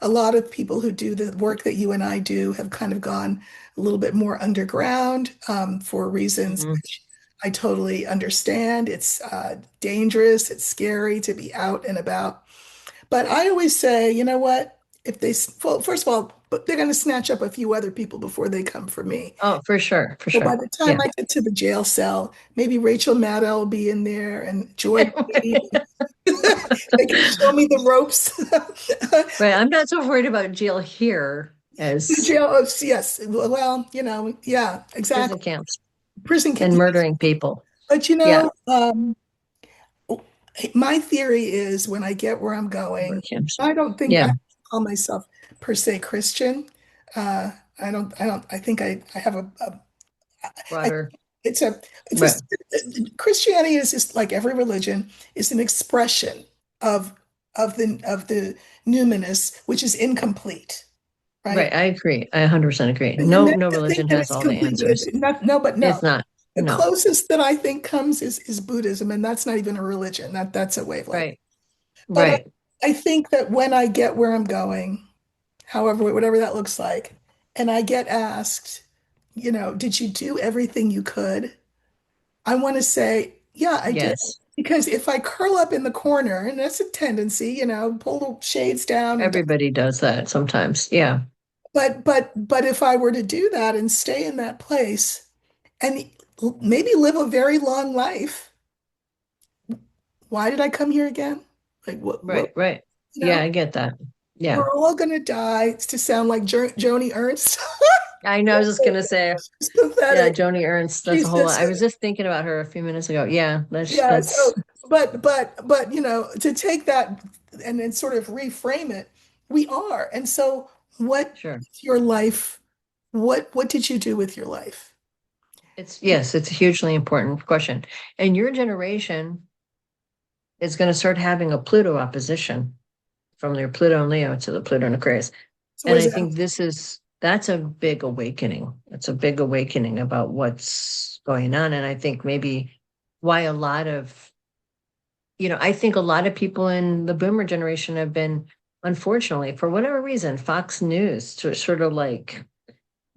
a lot of people who do the work that you and I do have kind of gone a little bit more underground for reasons Hmm. which I totally understand. It's dangerous, it's scary to be out and about. But I always say, you know what? If they, well, first of all, but they're going to snatch up a few other people before they come for me. Oh, for sure. For So by sure. the time Yeah. I get to the jail cell, maybe Rachel Maddow will be in there and Joy Reid. They can show me the ropes. Right. I'm not so worried about jail here The as jail, oh, yes. Well, yeah, prison exactly. camps Prison can, and yes. murdering people. But Yeah. my theory is when I get where I'm Murder going, camps. I don't think Yeah. I call myself per se Christian. I think I have I, Broader. it's a, it's Right. a, Christianity is just like every religion, is an expression of, of the numinous, which is incomplete, Right. right? I agree. I 100% agree. And No, then no to think religion that has it's all the complete, but answers. no. It's not. The No. closest that I think comes is Buddhism, and that's not even a religion. That's a way of life. Right. But Right. I think that when I get where I'm going, however, whatever that looks like, and I get asked, did you do everything you could? I want to say, yeah, I did. Yes. Because if I curl up in the corner, and that's a tendency, pull the shades down and Everybody does that sometimes. Yeah. but if I were to do that and stay in that place and maybe live a very long life, why did I come here again? Like Right. what, Right. you Yeah, know, I get that. Yeah. we're all gonna die to sound like Joni Ernst. I know I was just gonna say, It's yeah, pathetic. Joni Ernst, that's a She's whole lot. just I was just thinking about her a few minutes ago. Yeah, yeah. that's So, but to take that and then sort of reframe it, we are. And so, what sure. your life? What did you do with your life? It's a hugely important question. And your generation is going to start having a Pluto opposition from their Pluto and Leo to the Pluto and Aquarius. So, what And does I that? think that's a big awakening. It's a big awakening about what's going on. And I think maybe why I think a lot of people in the boomer generation have been, unfortunately, for whatever reason, Fox News to sort of like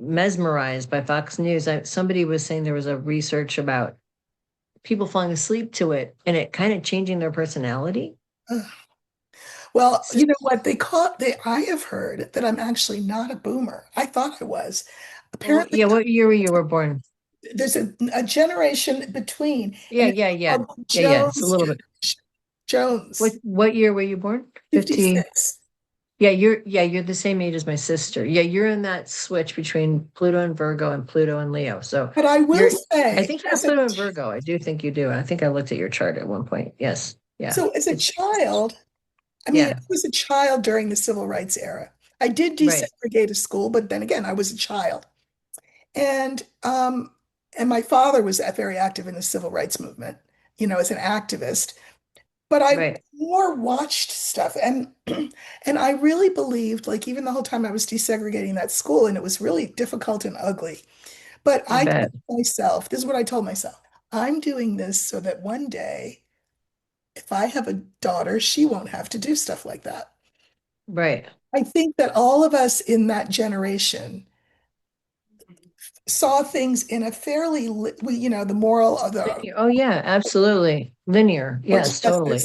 mesmerized by Fox News. Somebody was saying there was a research about people falling asleep to it and it kind of changing their personality. Well, you know what I have heard that I'm actually not a boomer. I thought I was. Oh, Apparently, yeah, what year you were born? there's a generation between, Yeah, and it's yeah, yeah. called Yeah, yeah. It's a Jones little bit. generation. Jones, What year were you born? 50. 56. Yeah, you're the same age as my sister. Yeah, you're in that switch between Pluto and Virgo and Pluto and Leo. So But I will you're I say, think you have Pluto and Virgo. I do think you do. I think I looked at your chart at one point. Yes. Yeah. so as a It's child, I mean, I yeah, was a child during the civil rights era. I did right, desegregate a school, but then again, I was a child. And my father was very active in the civil rights movement, as an activist. But I right. more watched stuff, and and I really believed, like even the whole time I was desegregating that school, and it was really difficult and ugly. But I I told bet. myself, this is what I told myself, I'm doing this so that one day, if I have a daughter, she won't have to do stuff like that. Right. I think that all of us in that generation saw things in a fairly, the moral of the Linear. Oh yeah, absolutely. Linear. towards Yes, justice. totally.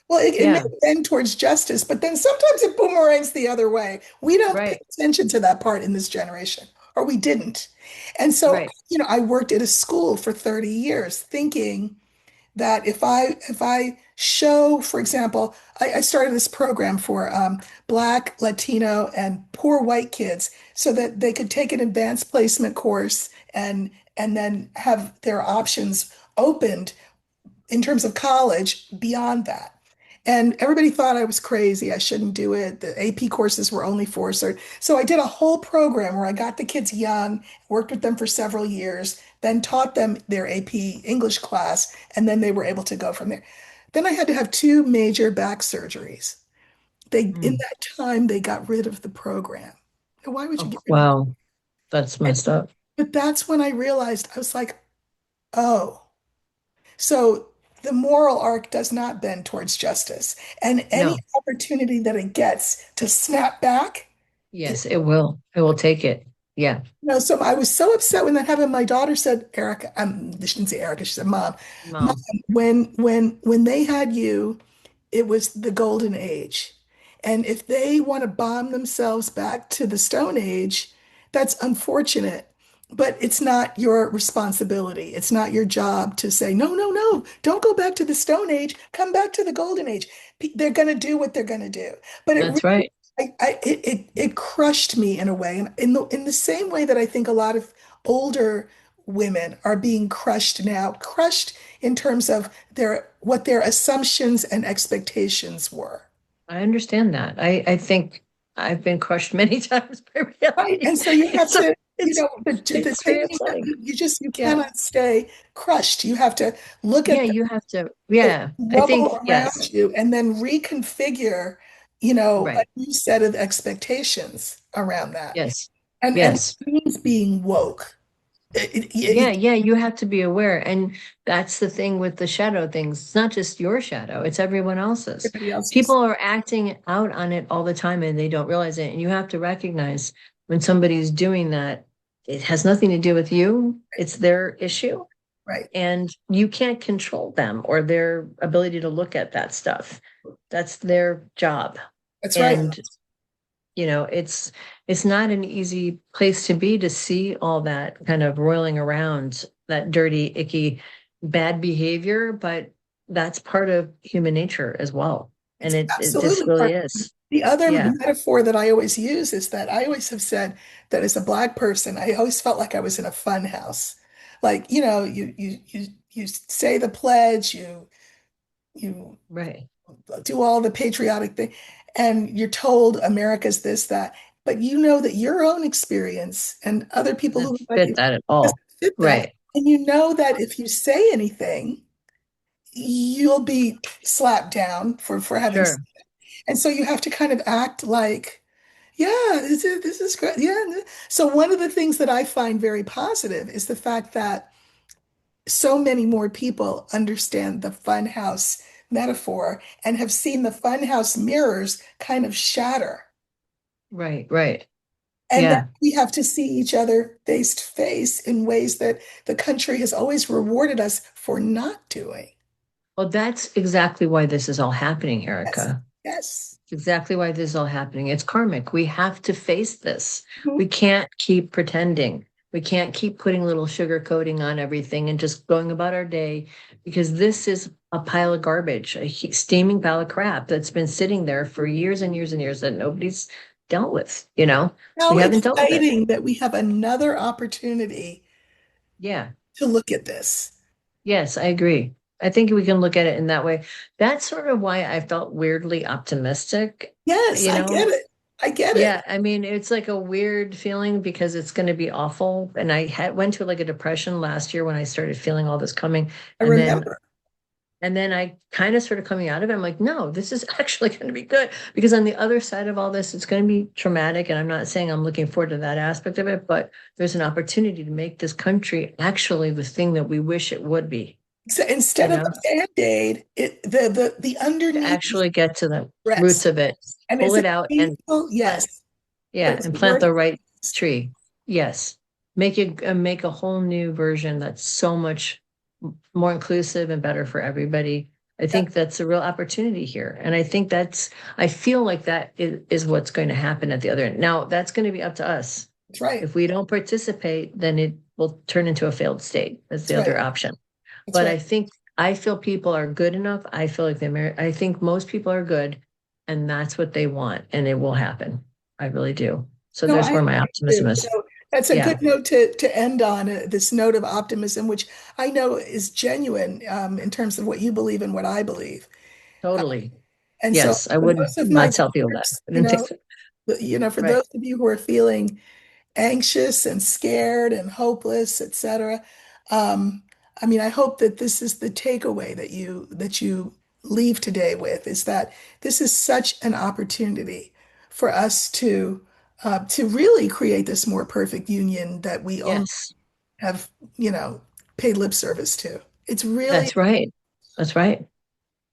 Well, it may Yeah, bend towards justice, but then sometimes it boomerangs the other way. We don't pay right, attention to that part in this generation, or we didn't. And so, right. I worked at a school for 30 years thinking that if I show, for example, I started this program for Black, Latino, and poor white kids so that they could take an advanced placement course and then have their options opened in terms of college beyond that. And everybody thought I was crazy. I shouldn't do it. The AP courses were only four cert. So I did a whole program where I got the kids young, worked with them for several years, then taught them their AP English class, and then they were able to go from there. Then I had to have two major back surgeries. In Mm. that time, they got rid of the program. Now, why would you Oh, get rid of it? wow. That's messed up. But that's when I realized I was like, oh. So the moral arc does not bend towards justice. And any No. opportunity that it gets to snap back, it, Yes, it will. It will take it. Yeah. so I was so upset when that happened. My daughter said, Erica, she didn't say Erica, she said, Mom, Mom. when they had you, it was the golden age. And if they want to bomb themselves back to the Stone Age, that's unfortunate. But it's not your responsibility. It's not your job to say, no, no, no, don't go back to the Stone Age. Come back to the Golden Age. They're going to do what they're going to do. But it That's right. it crushed me in a way, and in the same way that I think a lot of older women are being crushed now, crushed in terms of their assumptions and expectations were. I understand that. I think I've been crushed many times by Right. reality. And so you have So to, it's the it's very thing is that upsetting. you Yeah. cannot stay crushed. You have to look Yeah, at you have to. the Yeah. I think rubble yes. around you and then reconfigure, a Right. new set of expectations around that. Yes. And Yes. it means being woke. Yeah, yeah, you have to be aware. And that's the thing with the shadow things. It's not just your shadow, it's everyone else's. Everybody else's. People are acting out on it all the time and they don't realize it. And you have to recognize when somebody's doing that, it has nothing to do with you, it's their issue. Right. And you can't control them or their ability to look at that stuff. That's their job. That's right. And it's not an easy place to be to see all that kind of roiling around, that dirty, icky, bad behavior, but that's part of human nature as well. And It's it just absolutely really part. is. The other Yeah, metaphor that I always use is that I always have said that as a Black person, I always felt like I was in a fun house. Like, you say the pledge, you right. do all the patriotic thing, and you're told America's this, that, but you know that your own experience and other people who Doesn't look like fit you that at doesn't all. fit that. Right. And you know that if you say anything, you'll be slapped down for having. Sure. And so you have to kind of act like, yeah, this is great. Yeah. So one of the things that I find very positive is the fact that so many more people understand the funhouse metaphor and have seen the funhouse mirrors kind of shatter. Right. Right. And that Yeah. we have to see each other face to face in ways that the country has always rewarded us for not doing. Well, that's exactly why this is all happening, Yes. Erica. Yes. It's exactly why this is all happening. It's karmic. We have to face this. Mhm. We can't keep pretending. We can't keep putting little sugar coating on everything and just going about our day, because this is a pile of garbage, a steaming pile of crap that's been sitting there for years and years and years that nobody's dealt with, you know? We How haven't dealt with it. exciting that we have another opportunity Yeah. to look at this. Yes, I agree. I think we can look at it in that way. That's sort of why I felt weirdly optimistic, Yes, you I get know? it. I get it. Yeah, I mean, it's like a weird feeling because it's going to be awful. And I had went to like a depression last year when I started feeling all this coming. I And then remember. and then I kind of started coming out of it. I'm like, no, this is actually going to be good, because on the other side of all this, it's going to be traumatic. And I'm not saying I'm looking forward to that aspect of it, but there's an opportunity to make this country actually the thing that we wish it would be, So you instead of know, a Band-Aid, the to underneath actually get to the roots rest. of it, And pull is it it out and painful? plant, Yes, but yeah, is and it plant worth the it? right tree. Yes. Make a whole new version that's so much more inclusive and better for everybody. I Yep, think that's a real opportunity here. And I feel like that is what's going to happen at the other end. Now, that's going to be up to us. that's right. If we don't participate, then it will turn into a failed state. That's That's the right. other option. That's But right. I feel people are good enough. I feel like I think most people are good, and that's what they want, and it will happen. I really do. So No, there's I where my agree optimism too. is. So that's a Yeah, good note to end on, this note of optimism, which I know is genuine in terms of what you believe and what I believe. Uh, totally. and so Yes, I for would most of my not tell people that. viewers, I didn't think so. for Right. those of you who are feeling anxious and scared and hopeless, etc. Um, I mean, I hope that this is the takeaway that you leave today with, is that this is such an opportunity for us to really create this more perfect union that we all Yes, have, you know, paid lip service to. It's really, that's right. That's right.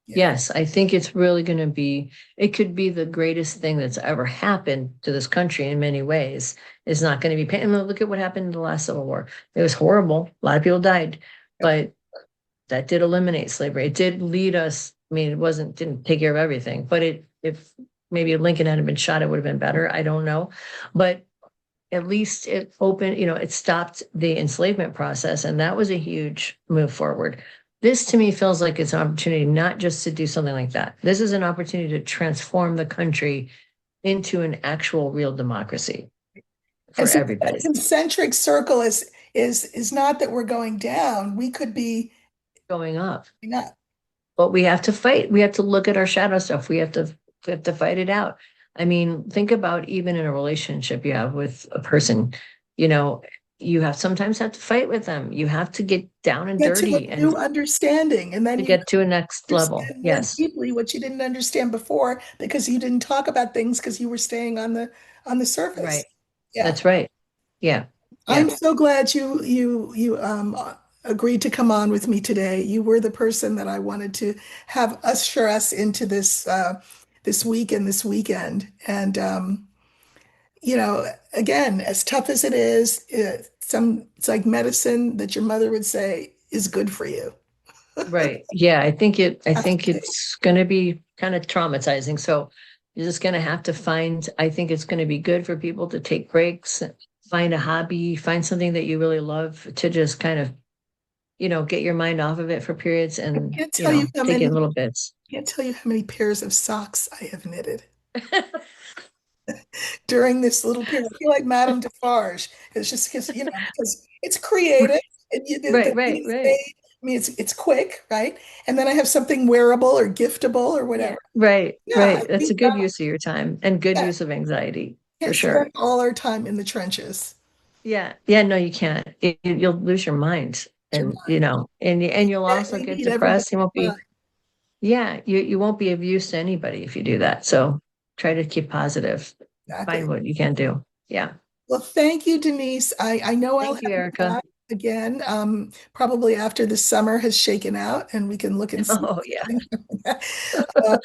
yeah, Yes, I think it's really going to be, it could be the greatest thing that's ever happened to this country in many ways. It's not going to be pain. And look at what happened in the last Civil War. It was horrible. A lot of people died, yep, but that did eliminate slavery. It did lead us. I mean, didn't take care of everything, but if maybe Lincoln hadn't been shot, it would have been better. I don't know. But at least it opened, it stopped the enslavement process. And that was a huge move forward. This to me feels like it's an opportunity not just to do something like that. This is an opportunity to transform the country into an actual real democracy and for so that everybody. concentric circle is not that we're going down. We could be Going up. going up. But we have to fight. We have to look at our shadow stuff. We have to fight it out. I mean, think about even in a relationship you have with a person, you know, you have to fight with them. You have to get down and Get to a dirty and new understanding, and then to you get to a next level. understand more Yes. deeply what you didn't understand before because you didn't talk about things because you were staying on the surface. Right. Yeah. That's right. Yeah. I'm Yeah. so glad you agreed to come on with me today. You were the person that I wanted to have usher us into this week and this weekend. And again, as tough as it is, it's like medicine that your mother would say is good for you. Right. Yeah. I Have to think be. it's going to be kind of traumatizing. So you're just going to have to I think it's going to be good for people to take breaks, find a hobby, find something that you really love to just kind of get your mind off of it for periods I and, can't tell you how take it many in little bits. can't tell you how many pairs of socks I have knitted during this little period. I feel like Madame Defarge. It's just because it's creative and the Right, right, things right. made. I mean, it's quick, right? And then I have something wearable or giftable or Yeah, whatever. right, Yeah, right. That's a good use of your time and good yeah, use of anxiety for can't sure. spend all our time in the trenches. Yeah. Yeah, no, you can't. You'll lose your mind Your and, mind. and you'll also We get need everybody's depressed. You won't be, mind. yeah, you won't be of use to anybody if you do that. So try to keep positive. Find Exactly. what you can do. Yeah. Well, thank you, Denise. I know I'll Thank you, have you Erica. back again, probably after the summer has shaken out and we can look and see. Oh, yeah. Uh,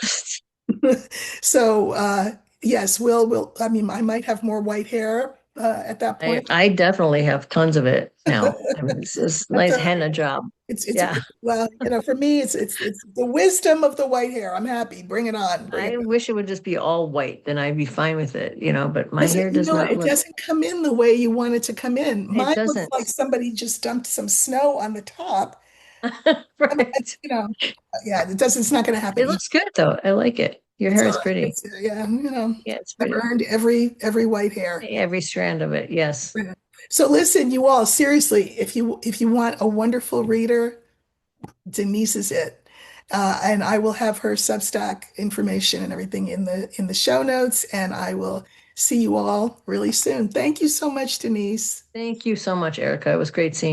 so yes, I mean, I might have more white hair. at that I point? I definitely have tons of it now. I mean, it's this That's nice all right. henna job. It's Yeah. well, for me, it's the wisdom of the white hair. I'm happy. Bring it on. Bring it I on. wish it would just be all white, then I'd be fine with it, but my Because hair you does know what? not It look, doesn't come in the way you want it to come in. it Mine looks like doesn't. somebody just dumped some snow on the top. Right. Yeah, it does. It's not going to happen It easy. looks good though. I like it. Your It's hair all is right. pretty. Yeah, Yeah, it's I've pretty. earned every white hair. Every strand of it. Yes. So listen, you all, seriously, if you want a wonderful reader, Denise is it. And I will have her Substack information and everything in the show notes, and I will see you all really soon. Thank you so much, Denise. Thank you so much, Erica. It was great seeing